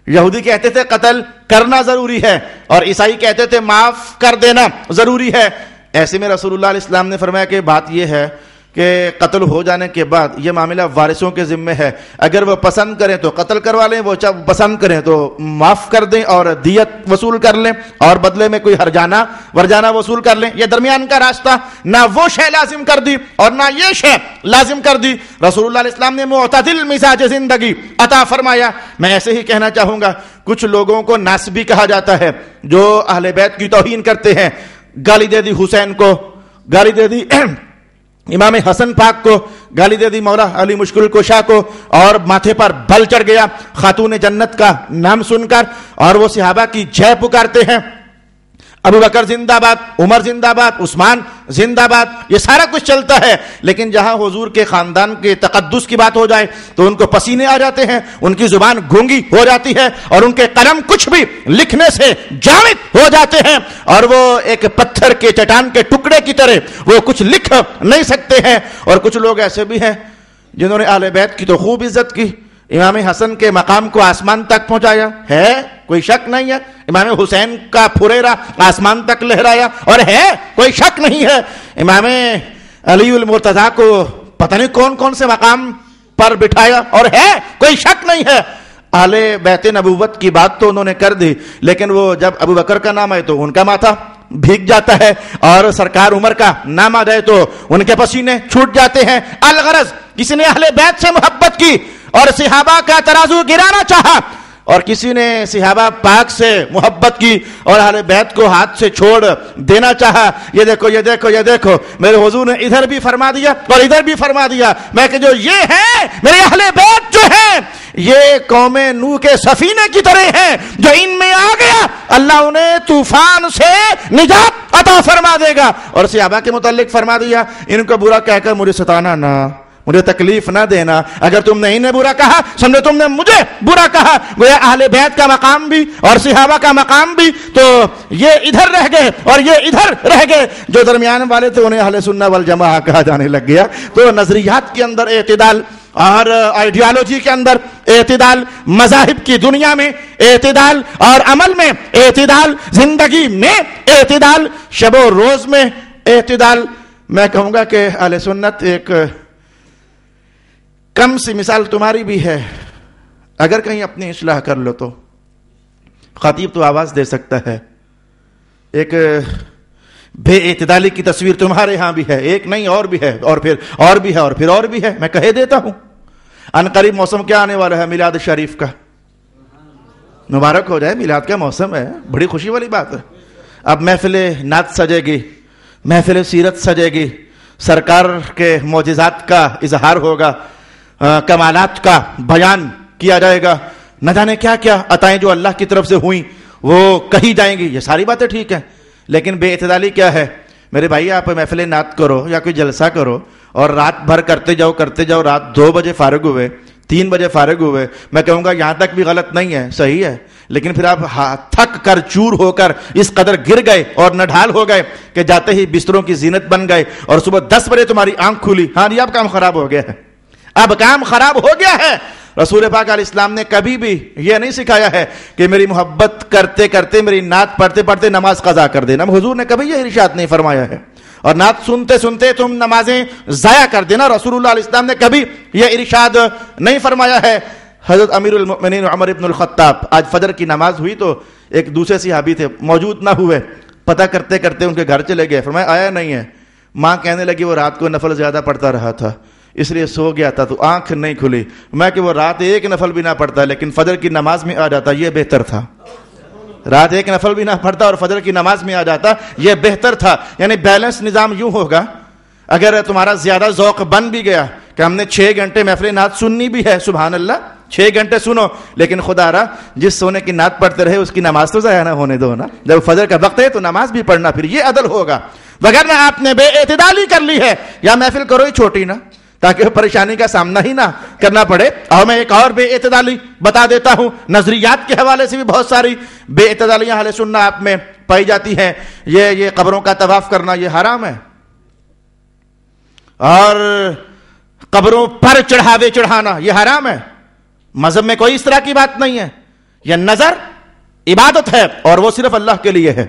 یہودی کہتے تھے قتل کرنا ضروری ہے اور عیسائی کہتے تھے معاف کر دینا ضروری ہے. ایسے میں رسول اللہ علیہ السلام نے فرمایا کہ بات یہ ہے کہ قتل ہو جانے کے بعد یہ معاملہ وارثوں کے ذمے ہے. اگر وہ پسند کریں تو قتل کروا لیں، وہ پسند کریں تو معاف کر دیں اور دیت وصول کر لیں اور بدلے میں کوئی ہرجانہ ورجانہ وصول کر لیں. یہ درمیان کا راستہ، نہ وہ شے لازم کر دی اور نہ یہ شے لازم کر دی. رسول اللہ علیہ السلام نے معتدل مزاج زندگی عطا فرمایا. میں ایسے ہی کہنا چاہوں گا، کچھ لوگوں کو ناسبی کہا جاتا ہے جو اہل بیت کی توہین کرتے ہیں. گالی دے دی حسین کو، گالی دے دی امام حسن پاک کو، گالی دے دی مولا علی مشکل کشا کو، اور ماتھے پر بل چڑھ گیا خاتون جنت کا نام سن کر، اور وہ صحابہ کی جے پکارتے ہیں. ابو بکر زندہ باد، عمر زندہ باد، عثمان زندہ باد، یہ سارا کچھ چلتا ہے. لیکن جہاں حضور کے خاندان کے تقدس کی بات ہو جائے تو ان کو پسینے آ جاتے ہیں، ان کی زبان گونگی ہو جاتی ہے اور ان کے قلم کچھ بھی لکھنے سے جامد ہو جاتے ہیں اور وہ ایک پتھر کے چٹان کے ٹکڑے کی طرح وہ کچھ لکھ نہیں سکتے ہیں. اور کچھ لوگ ایسے بھی ہیں جنہوں نے اہل بیت کی تو خوب عزت کی، امام حسن کے مقام کو آسمان تک پہنچایا ہے، کوئی شک نہیں ہے. امام حسین کا پھریرا آسمان تک لہرایا اور ہے، کوئی شک نہیں ہے. امام علی المرتضیٰ کو پتہ نہیں کون کون سے مقام پر بٹھایا اور ہے، کوئی شک نہیں ہے. اہل بیت نبوت کی بات تو انہوں نے کر دی، لیکن وہ جب ابو بکر کا نام آئے تو ان کا ماتھا بھیگ جاتا ہے اور سرکار عمر کا نام آ جائے تو ان کے پسینے چھوٹ جاتے ہیں. الغرض کسی نے اہل بیت سے محبت کی اور صحابہ کا ترازو گرانا چاہا، اور کسی نے صحابہ پاک سے محبت کی اور اہل بیت کو ہاتھ سے چھوڑ دینا چاہا. یہ دیکھو یہ دیکھو یہ دیکھو، میرے حضور نے ادھر بھی فرما دیا اور ادھر بھی فرما دیا. میں کہ جو یہ ہے میرے اہل بیت جو ہے یہ قوم نوح کے سفینے کی طرح ہیں، جو ان میں آ گیا اللہ انہیں طوفان سے نجات عطا فرما دے گا. اور صحابہ کے متعلق فرما دیا ان کو برا کہہ کر مجھے ستانا نہ، مجھے تکلیف نہ دینا. اگر تم نے انہیں برا کہا سمجھو تم نے مجھے برا کہا. گویا اہل بیت کا مقام بھی اور صحابہ کا مقام بھی تو یہ ادھر رہ گئے اور یہ ادھر رہ گئے. جو درمیان والے تھے انہیں اہل سنہ والجماعہ کہا جانے لگ گیا. تو نظریات کے اندر اعتدال اور آئیڈیالوجی کے اندر اعتدال، مذاہب کی دنیا میں اعتدال اور عمل میں اعتدال، زندگی میں اعتدال، شب و روز میں اعتدال. میں کہوں گا کہ اہل سنت ایک کم سی مثال تمہاری بھی ہے. اگر کہیں اپنی اصلاح کر لو تو خطیب تو آواز دے سکتا ہے. ایک بے اعتدالی کی تصویر تمہارے ہاں بھی ہے، ایک نہیں اور بھی ہے، اور پھر اور بھی ہے اور پھر اور بھی ہے. میں کہہ دیتا ہوں ان قریب موسم کیا آنے والا ہے؟ میلاد شریف کا. مبارک ہو جائے، میلاد کا موسم ہے، بڑی خوشی والی بات ہے. اب محفل نعت سجے گی، محفل سیرت سجے گی، سرکار کے معجزات کا اظہار ہوگا، کمالات کا بیان کیا جائے گا، نہ جانے کیا کیا عطائیں جو اللہ کی طرف سے ہوئیں وہ کہی جائیں گی. یہ ساری باتیں ٹھیک ہیں، لیکن بے اعتدالی کیا ہے؟ میرے بھائی آپ محفل نعت کرو یا کوئی جلسہ کرو اور رات بھر کرتے جاؤ رات 2 بجے فارغ ہوئے 3 بجے فارغ ہوئے، میں کہوں گا یہاں تک بھی غلط نہیں ہے، صحیح ہے، لیکن پھر آپ تھک کر چور ہو کر اس قدر گر گئے اور نڈھال ہو گئے کہ جاتے ہی بستروں کی زینت بن گئے، اور صبح 10 بجے تمہاری آنکھ کھلی، ہاں جی اب کام خراب ہو گیا ہے، اب کام خراب ہو گیا ہے۔ رسول پاک علیہ السلام نے کبھی بھی یہ نہیں سکھایا ہے کہ میری محبت کرتے کرتے، میری نعت پڑھتے پڑھتے نماز قضا کر دینا، حضور نے کبھی یہ ارشاد نہیں فرمایا ہے، اور نعت سنتے سنتے تم نمازیں ضائع کر دینا، رسول اللہ علیہ السلام نے کبھی یہ ارشاد نہیں فرمایا ہے۔ حضرت امیر المؤمنین عمر ابن الخطاب، آج فجر کی نماز ہوئی تو ایک دوسرے صحابی تھے، موجود نہ ہوئے، پتہ کرتے کرتے ان کے گھر چلے گئے، فرمایا آیا نہیں ہے، ماں کہنے لگی وہ رات کو نفل زیادہ پڑھتا رہا تھا اس لیے سو گیا تھا تو آنکھ نہیں کھلی، میں کہ وہ رات ایک نفل بھی نہ پڑھتا لیکن فجر کی نماز میں آ جاتا، یہ بہتر تھا، رات ایک نفل بھی نہ پڑھتا اور فجر کی نماز میں آ جاتا، یہ بہتر تھا۔ یعنی بیلنس نظام یوں ہوگا، اگر تمہارا زیادہ ذوق بن بھی گیا کہ ہم نے 6 گھنٹے محفل نعت سننی بھی ہے، سبحان اللہ 6 گھنٹے سنو، لیکن خدا را جس سونے کی نعت پڑھتے رہے اس کی نماز تو ضائع نہ ہونے دو نا، جب فجر کا وقت ہے تو نماز بھی پڑھنا، پھر یہ عدل ہوگا، وگرنہ آپ نے بے اعتدالی کر لی ہے، یا محفل کرو ہی چھوٹی نا تاکہ پریشانی کا سامنا ہی نہ کرنا پڑے۔ اور میں ایک اور بے اعتدالی بتا دیتا ہوں، نظریات کے حوالے سے بھی بہت ساری بے اعتدالیاں اہل سنت آپ میں پائی جاتی ہیں۔ یہ قبروں کا طواف کرنا یہ حرام ہے، اور قبروں پر چڑھاوے چڑھانا یہ حرام ہے، مذہب میں کوئی اس طرح کی بات نہیں ہے۔ یہ نظر عبادت ہے اور وہ صرف اللہ کے لیے ہے،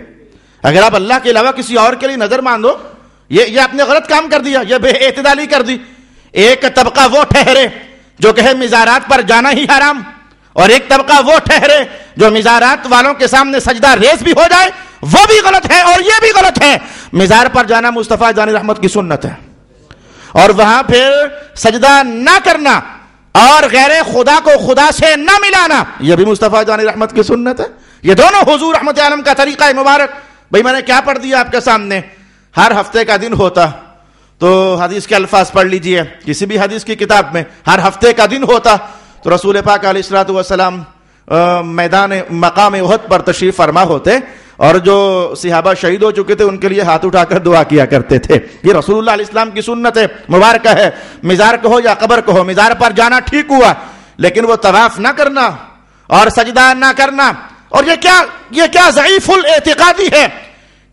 اگر آپ اللہ کے علاوہ کسی اور کے لیے نظر ماندو یہ آپ نے غلط کام کر دیا، یہ بے اعتدالی کر دی۔ ایک طبقہ وہ ٹھہرے جو کہے مزارات پر جانا ہی حرام، اور ایک طبقہ وہ ٹھہرے جو مزارات والوں کے سامنے سجدہ ریز بھی ہو جائے وہ بھی غلط ہے، اور یہ بھی غلط ہے۔ مزار پر جانا مصطفیٰ جان رحمت کی سنت ہے، اور وہاں پھر سجدہ نہ کرنا اور غیر خدا کو خدا سے نہ ملانا یہ بھی مصطفیٰ جان رحمت کی سنت ہے۔ یہ دونوں حضور رحمت عالم کا طریقہ مبارک۔ بھئی میں نے کیا پڑھ دیا آپ کے سامنے، ہر ہفتے کا دن ہوتا تو حدیث کے الفاظ پڑھ لیجئے، کسی بھی حدیث کی کتاب میں ہر ہفتے کا دن ہوتا تو رسول پاک علیہ الصلوۃ والسلام میدان مقام احد پر تشریف فرما ہوتے، اور جو صحابہ شہید ہو چکے تھے ان کے لیے ہاتھ اٹھا کر دعا کیا کرتے تھے۔ یہ رسول اللہ علیہ السلام کی سنت ہے، مبارکہ ہے۔ مزار کہو یا قبر کہو، مزار پر جانا ٹھیک ہوا، لیکن وہ طواف نہ کرنا اور سجدہ نہ کرنا، اور یہ کیا ضعیف الاعتقادی ہے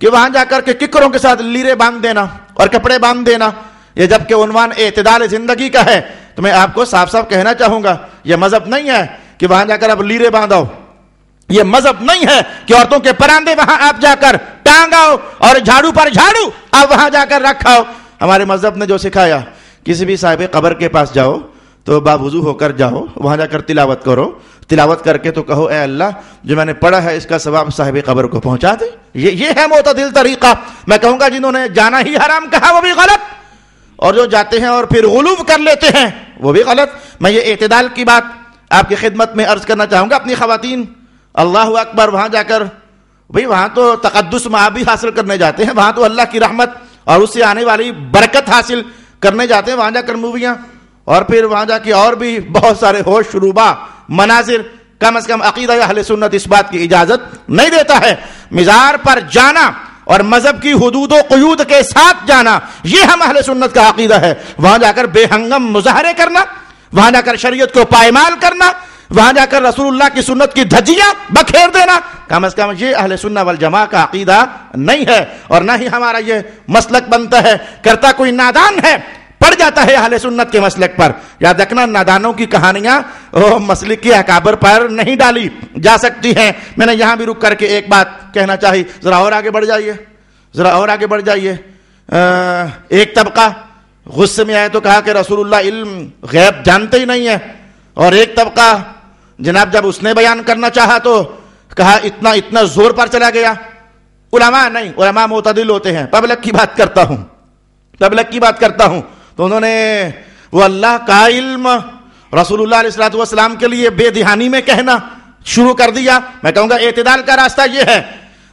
کہ وہاں جا کر کے ککروں کے ساتھ لیرے باندھ دینا اور کپڑے باندھ دینا، یہ جبکہ عنوان اعتدال زندگی کا ہے۔ تو میں آپ کو صاف صاف کہنا چاہوں گا یہ مذہب نہیں ہے کہ وہاں جا کر اب لیرے باندھو، یہ مذہب نہیں ہے کہ عورتوں کے پراندے وہاں آپ جا کر ٹانگاؤ اور جھاڑو پر جھاڑو آپ وہاں جا کر رکھاؤ۔ ہمارے مذہب نے جو سکھایا، کسی بھی صاحب قبر کے پاس جاؤ تو باوضو ہو کر جاؤ، وہاں جا کر تلاوت کرو، تلاوت کر کے تو کہو اے اللہ جو میں نے پڑھا ہے اس کا ثواب صاحب قبر کو پہنچا دے۔ یہ ہے معتدل طریقہ۔ میں کہوں گا جنہوں نے جانا ہی حرام کہا وہ بھی غلط، اور جو جاتے ہیں اور پھر غلو کر لیتے ہیں وہ بھی غلط۔ میں یہ اعتدال کی بات آپ کی خدمت میں عرض کرنا چاہوں گا۔ اپنی خواتین اللہ اکبر وہاں جا کر، بھئی وہاں تو تقدس معابی حاصل کرنے جاتے ہیں، وہاں تو اللہ کی رحمت اور اس سے آنے والی برکت حاصل کرنے جاتے ہیں، وہاں جا کر موویاں اور پھر وہاں جا کے اور بھی بہت سارے ہوش روبا مناظر، کم از کم عقیدہ اہل سنت اس بات کی اجازت نہیں دیتا ہے۔ مزار پر جانا اور مذہب کی حدود و قیود کے ساتھ جانا یہ ہم اہل سنت کا عقیدہ ہے۔ وہاں جا کر بے ہنگم مظاہرے کرنا، وہاں جا کر شریعت کو پائمال کرنا، وہاں جا کر رسول اللہ کی سنت کی دھجیاں بکھیر دینا، کم از کم یہ اہل سنت والجماعہ کا عقیدہ نہیں ہے، اور نہ ہی ہمارا یہ مسلک بنتا ہے۔ کرتا کوئی نادان ہے پڑ جاتا ہے اہل سنت کے مسلک پر۔ یاد رکھنا نادانوں کی کہانیاں مسلک کے اکابر پر نہیں ڈالی جا سکتی ہیں۔ میں نے یہاں بھی رک کر کے ایک بات کہنا چاہی، ذرا اور آگے بڑھ جائیے، ذرا اور آگے بڑھ جائیے۔ ایک طبقہ غصے میں آئے تو کہا کہ رسول اللہ علم غیب جانتے ہی نہیں ہے، اور ایک طبقہ جناب جب اس نے بیان کرنا چاہا تو کہا اتنا زور پر چلا گیا۔ علماء نہیں، علماء معتدل ہوتے ہیں۔ پبلک کی بات کرتا ہوں تو انہوں نے وہ اللہ کا علم رسول اللہ علیہ الصلوۃ والسلام کے لیے بے دہانی میں کہنا شروع کر دیا۔ میں کہوں گا اعتدال کا راستہ یہ ہے،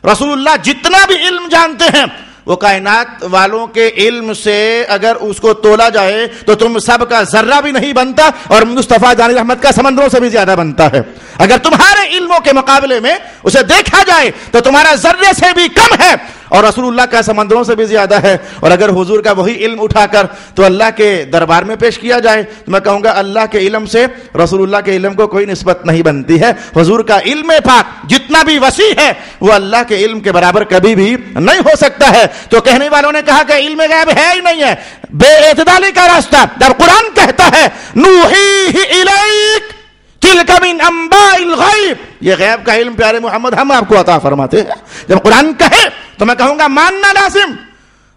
رسول اللہ جتنا بھی علم جانتے ہیں وہ کائنات والوں کے علم سے اگر اس کو تولا جائے تو تم سب کا ذرہ بھی نہیں بنتا، اور مصطفیٰ جان رحمت کا سمندروں سے بھی زیادہ بنتا ہے۔ اگر تمہارے علموں کے مقابلے میں اسے دیکھا جائے تو تمہارا ذرے سے بھی کم ہے، اور رسول اللہ کا سمندروں سے بھی زیادہ ہے. اور اگر حضور کا وہی علم اٹھا کر تو اللہ کے دربار میں پیش کیا جائے تو میں کہوں گا اللہ کے علم سے رسول اللہ کے علم کو کوئی نسبت نہیں بنتی ہے. حضور کا علم پاک جتنا بھی وسیع ہے وہ اللہ کے علم کے برابر کبھی بھی نہیں ہو سکتا ہے. تو کہنے والوں نے کہا کہ علم غیب ہے ہی نہیں ہے، بے اعتدالی کا راستہ. جب قرآن کہتا ہے نوحیہ الیک تلک من انباء الغیب، یہ غیب کا علم پیارے محمد ہم آپ کو عطا فرماتے ہیں. جب قرآن کہے تو میں کہوں گا ماننا لازم،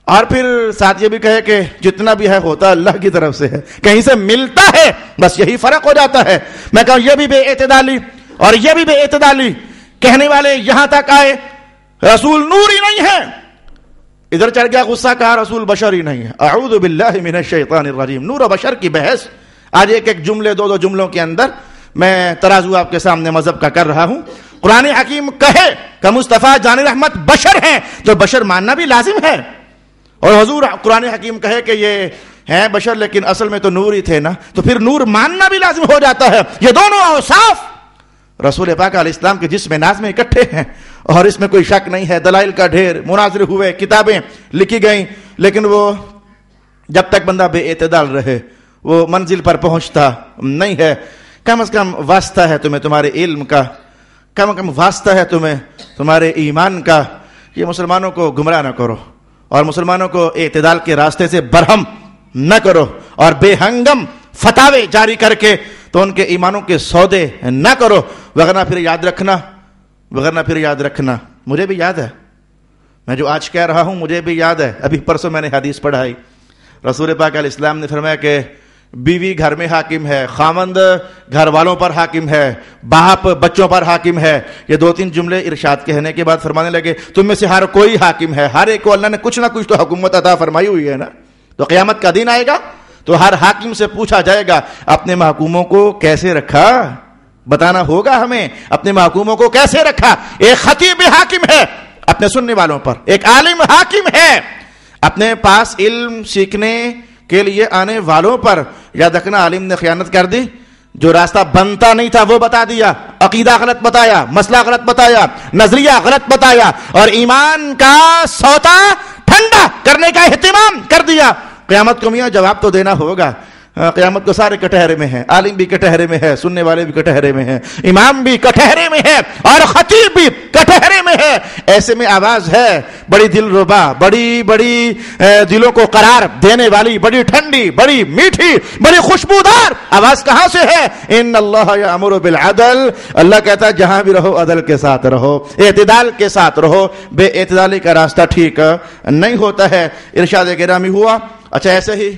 اور پھر ساتھ یہ بھی کہے کہ جتنا بھی ہے ہوتا اللہ کی طرف سے ہے، کہیں سے ملتا ہے، بس یہی فرق ہو جاتا ہے. میں کہوں یہ بھی بے اعتدالی اور یہ بھی بے اعتدالی. کہنے والے یہاں تک آئے رسول نور ہی نہیں ہے، ادھر چڑھ گیا غصہ، کہا رسول بشر ہی نہیں ہے. اعوذ باللہ من الشیطان الرجیم. نور و بشر کی بحث آج ایک جملے دو جملوں کے اندر میں ترازو آپ کے سامنے مذہب کا کر رہا ہوں. قرآن حکیم کہے کہ مصطفیٰ جان رحمت بشر ہیں تو بشر ماننا بھی لازم ہے. اور حضور قرآن حکیم کہے کہ یہ ہیں بشر لیکن اصل میں تو نور ہی تھے نا، تو پھر نور ماننا بھی لازم ہو جاتا ہے. یہ دونوں اوصاف رسول پاک علیہ السلام کے جسم ناز میں اکٹھے ہیں اور اس میں کوئی شک نہیں ہے. دلائل کا ڈھیر، مناظر ہوئے، کتابیں لکھی گئیں، لیکن وہ جب تک بندہ بے اعتدال رہے وہ منزل پر پہنچتا نہیں ہے. کم از کم واسطہ ہے تمہیں تمہارے علم کا، کم از کم واسطہ ہے تمہیں تمہارے ایمان کا. یہ مسلمانوں کو گمراہ نہ کرو اور مسلمانوں کو اعتدال کے راستے سے برہم نہ کرو اور بے ہنگم فتاوے جاری کر کے تو ان کے ایمانوں کے سودے نہ کرو. وغیرہ پھر یاد رکھنا مجھے بھی یاد ہے، میں جو آج کہہ رہا ہوں مجھے بھی یاد ہے. ابھی پرسوں میں نے حدیث پڑھائی، رسول پاک علیہ السلام نے فرمایا کہ بیوی گھر میں حاکم ہے، خاوند گھر والوں پر حاکم ہے، باپ بچوں پر حاکم ہے. یہ 2-3 جملے ارشاد کہنے کے بعد فرمانے لگے تم میں سے ہر کوئی حاکم ہے، ہر ایک کو اللہ نے کچھ نہ کچھ تو حکومت عطا فرمائی ہوئی ہے نا. تو قیامت کا دن آئے گا تو ہر حاکم سے پوچھا جائے گا اپنے محکوموں کو کیسے رکھا، بتانا ہوگا ہمیں اپنے محکوموں کو کیسے رکھا. ایک خطیب حاکم ہے اپنے سننے والوں پر، ایک عالم حاکم ہے اپنے پاس علم سیکھنے کے لیے آنے والوں پر. یاد رکھنا عالم نے خیانت کر دی، جو راستہ بنتا نہیں تھا وہ بتا دیا، عقیدہ غلط بتایا، مسئلہ غلط بتایا، نظریہ غلط بتایا اور ایمان کا سوتا ٹھنڈا کرنے کا اہتمام کر دیا. قیامت کو میاں جواب تو دینا ہوگا. قیامت کو سارے کٹہرے میں ہیں، عالم بھی کٹہرے میں ہے، سننے والے بھی کٹہرے میں ہیں، امام بھی کٹہرے میں ہے اور خطیب بھی کٹہرے میں ہے. ایسے میں آواز ہے بڑی دل ربا، بڑی دلوں کو قرار دینے والی، بڑی ٹھنڈی، بڑی میٹھی، بڑی خوشبودار آواز کہاں سے ہے؟ ان اللہ یامر بالعدل. اللہ کہتا ہے جہاں بھی رہو عدل کے ساتھ رہو، اعتدال کے ساتھ رہو. بے اعتدالی کا راستہ ٹھیک نہیں ہوتا ہے. ارشاد گرامی ہوا. اچھا ایسے ہی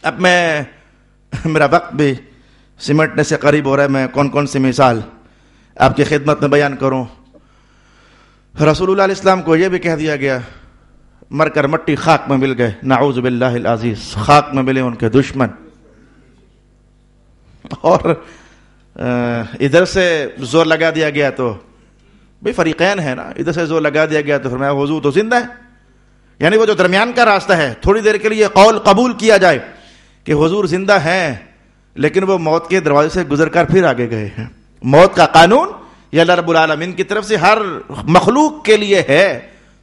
اب میرا وقت بھی سمٹنے سے قریب ہو رہا ہے، میں کون سی مثال آپ کی خدمت میں بیان کروں. رسول اللہ علیہ السلام کو یہ بھی کہہ دیا گیا مر کر مٹی خاک میں مل گئے، نعوذ باللہ العزیز، خاک میں ملے ان کے دشمن. اور ادھر سے زور لگا دیا گیا تو بھئی فریقین ہے نا، ادھر سے زور لگا دیا گیا تو فرمایا حضور تو زندہ ہے. یعنی وہ جو درمیان کا راستہ ہے، تھوڑی دیر کے لیے قول قبول کیا جائے کہ حضور زندہ ہیں لیکن وہ موت کے دروازے سے گزر کر پھر آگے گئے ہیں. موت کا قانون یہ اللہ رب العالمین کی طرف سے ہر مخلوق کے لیے ہے،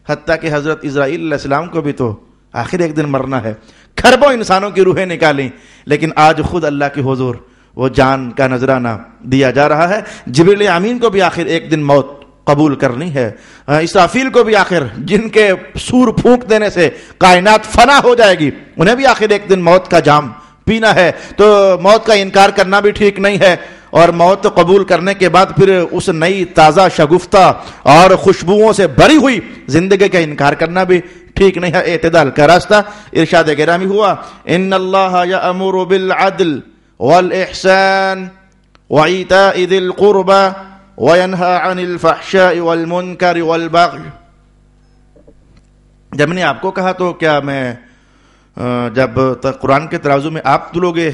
حتیٰ کہ حضرت اسرائیل علیہ السلام کو بھی تو آخر ایک دن مرنا ہے. کھربوں انسانوں کی روحیں نکالیں لیکن آج خود اللہ کے حضور وہ جان کا نذرانہ دیا جا رہا ہے. جبریل امین کو بھی آخر ایک دن موت قبول کرنی ہے. اسرافیل کو بھی آخر جن کے سور پھونک دینے سے کائنات فنا ہو جائے گی انہیں بھی آخر ایک دن موت کا جام پینا ہے. تو موت کا انکار کرنا بھی ٹھیک نہیں ہے اور موت قبول کرنے کے بعد پھر اس نئی تازہ شگفتہ اور خوشبوؤں سے بھری ہوئی زندگی کا انکار کرنا بھی ٹھیک نہیں ہے. اعتدال کا راستہ. ارشاد گرامی ہوا ان اللہ یأمر بالعدل والاحسان وایتاء ذی القربى وَيَنْهَى عَنِ الْفَحْشَاءِ وَالْمُنْكَرِ وَالْبَغْيِ. جب میں نے آپ کو کہا تو کیا میں جب تک قرآن کے ترازو میں آپ تلو گے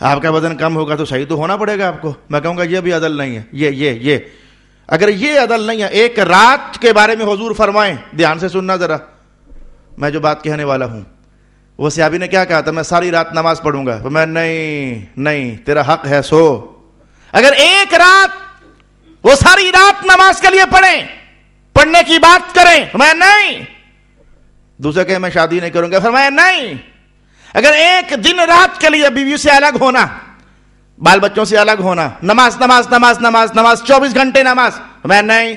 آپ کا وزن کم ہوگا تو صحیح تو ہونا پڑے گا آپ کو. میں کہوں گا یہ بھی عدل نہیں ہے. یہ اگر یہ عدل نہیں ہے، ایک رات کے بارے میں حضور فرمائیں، دھیان سے سننا ذرا میں جو بات کہنے والا ہوں. وہ صحابی نے کیا کہا تھا؟ میں ساری رات نماز پڑھوں گا. میں نہیں تیرا حق ہے سو. اگر ایک رات وہ ساری رات نماز کے لیے پڑھنے کی بات کریں، فرمایا نہیں۔ دوسرا کہ میں شادی نہیں کروں گا، فرمایا نہیں۔ اگر ایک دن رات کے لیے بیوی سے الگ ہونا، بال بچوں سے الگ ہونا، نماز نماز نماز نماز نماز 24 گھنٹے نماز، فرمایا نہیں۔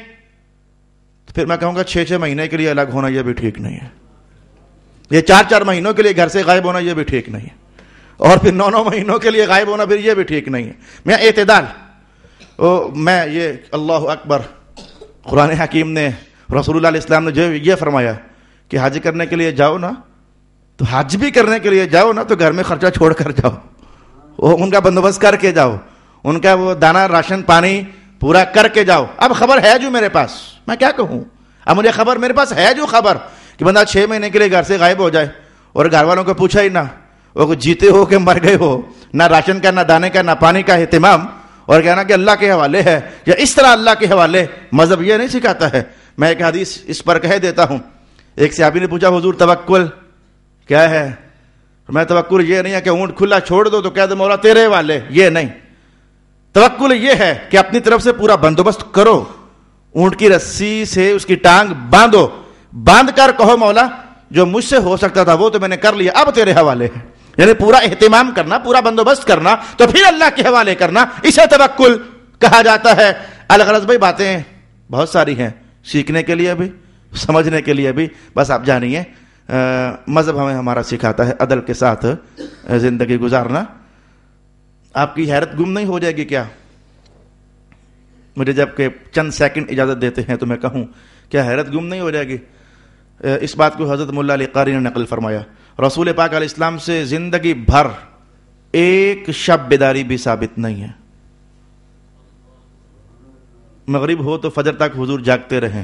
تو پھر میں کہوں گا 6 مہینے کے لیے الگ ہونا یہ بھی ٹھیک نہیں ہے، یہ 4 مہینوں کے لیے گھر سے غائب ہونا یہ بھی ٹھیک نہیں ہے، اور پھر 9 مہینوں کے لیے غائب ہونا پھر یہ بھی ٹھیک نہیں ہے۔ میں اعتدال، میں یہ اللہ اکبر، قرآن حکیم نے، رسول اللہ علیہ السلام نے جو یہ فرمایا کہ حج کرنے کے لیے جاؤ نا، تو حج بھی کرنے کے لیے جاؤ نا تو گھر میں خرچہ چھوڑ کر جاؤ، وہ ان کا بندوبست کر کے جاؤ، ان کا وہ دانا راشن پانی پورا کر کے جاؤ۔ اب خبر ہے جو میرے پاس، میں کیا کہوں، اب مجھے خبر، میرے پاس ہے جو خبر کہ بندہ 6 مہینے کے لیے گھر سے غائب ہو جائے اور گھر والوں کو پوچھا ہی نہ، وہ جیتے ہو کہ مر گئے ہو، نہ راشن کا، نہ دانے کا، نہ پانی کا اہتمام، اور کہنا کہ اللہ کے حوالے ہے یا اس طرح اللہ کے حوالے۔ مذہب یہ نہیں سکھاتا ہے۔ میں ایک حدیث اس پر کہہ دیتا ہوں۔ ایک صحابی نے پوچھا حضور توکل کیا ہے؟ میں توکل یہ نہیں ہے کہ اونٹ کھلا چھوڑ دو تو کہہ دو مولا تیرے والے، یہ نہیں۔ توکل یہ ہے کہ اپنی طرف سے پورا بندوبست کرو، اونٹ کی رسی سے اس کی ٹانگ باندھو، باندھ کر کہو مولا جو مجھ سے ہو سکتا تھا وہ تو میں نے کر لیا، اب تیرے حوالے ہے۔ یعنی پورا اہتمام کرنا، پورا بندوبست کرنا، تو پھر اللہ کے حوالے کرنا، اسے توکل کہا جاتا ہے۔ الغرض بھائی باتیں بہت ساری ہیں، سیکھنے کے لیے بھی، سمجھنے کے لیے بھی، بس آپ جانیے مذہب ہمیں ہمارا سکھاتا ہے عدل کے ساتھ زندگی گزارنا۔ آپ کی حیرت گم نہیں ہو جائے گی کیا؟ مجھے جب کہ چند سیکنڈ اجازت دیتے ہیں تو میں کہوں کیا حیرت گم نہیں ہو جائے گی؟ اس بات کو حضرت مولا علی قاری نے نقل فرمایا، رسول پاک علیہ السلام سے زندگی بھر ایک شب بیداری بھی ثابت نہیں ہے۔ مغرب ہو تو فجر تک حضور جاگتے رہیں،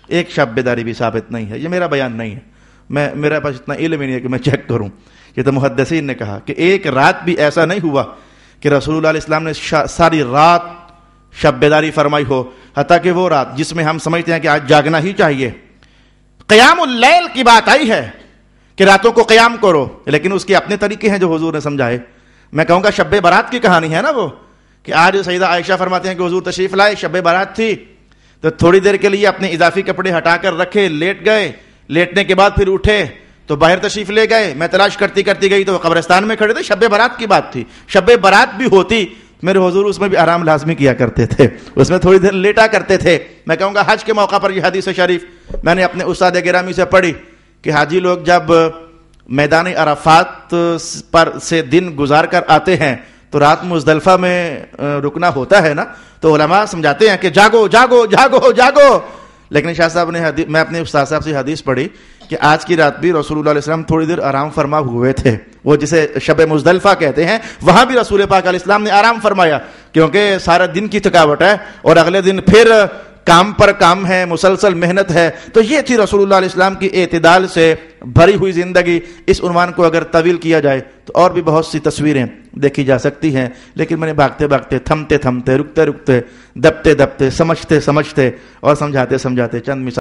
ایک شب بیداری بھی ثابت نہیں ہے۔ یہ میرا بیان نہیں ہے، میرے پاس اتنا علم ہی نہیں ہے کہ میں چیک کروں، یہ تو محدثین نے کہا کہ ایک رات بھی ایسا نہیں ہوا کہ رسول اللہ علیہ السلام نے ساری رات شب بیداری فرمائی ہو، حتیٰ کہ وہ رات جس میں ہم سمجھتے ہیں کہ آج جاگنا ہی چاہیے۔ قیام اللیل کی بات آئی ہے کہ راتوں کو قیام کرو، لیکن اس کے اپنے طریقے ہیں جو حضور نے سمجھائے۔ میں کہوں گا شب برات کی کہانی ہے نا وہ، کہ آج سیدہ عائشہ فرماتے ہیں کہ حضور تشریف لائے، شب برات تھی تو تھوڑی دیر کے لیے اپنے اضافی کپڑے ہٹا کر رکھے، لیٹ گئے، لیٹنے کے بعد پھر اٹھے تو باہر تشریف لے گئے، میں تلاش کرتی گئی تو وہ قبرستان میں کھڑے تھے۔ شب برات کی بات تھی، شب برات بھی ہوتی میرے حضور اس میں بھی آرام لازمی کیا کرتے تھے، اس میں تھوڑی دیر لیٹا کرتے تھے۔ میں کہوں گا حج کے موقع پر یہ حدیث شریف میں نے اپنے استاد گرامی سے پڑھی کہ حاجی لوگ جب میدان عرفات پر سے دن گزار کر آتے ہیں تو رات مزدلفہ میں رکنا ہوتا ہے نا، تو علماء سمجھاتے ہیں کہ جاگو جاگو جاگو جاگو، لیکن شاہ صاحب نے میں اپنے استاد صاحب سے حدیث پڑھی کہ آج کی رات بھی رسول اللہ علیہ السلام تھوڑی دیر آرام فرما ہوئے تھے، وہ جسے شب مزدلفہ کہتے ہیں، وہاں بھی رسول پاک علیہ السلام نے آرام فرمایا، کیونکہ سارا دن کی تھکاوٹ ہے اور اگلے دن پھر کام پر کام ہے، مسلسل محنت ہے۔ تو یہ تھی رسول اللہ علیہ السلام کی اعتدال سے بھری ہوئی زندگی۔ اس عنوان کو اگر طویل کیا جائے تو اور بھی بہت سی تصویریں دیکھی جا سکتی ہیں، لیکن میں نے بھاگتے بھاگتے، تھمتے تھمتے، رکتے رکتے، دبتے دبتے، سمجھتے سمجھتے اور سمجھاتے سمجھاتے چند مثال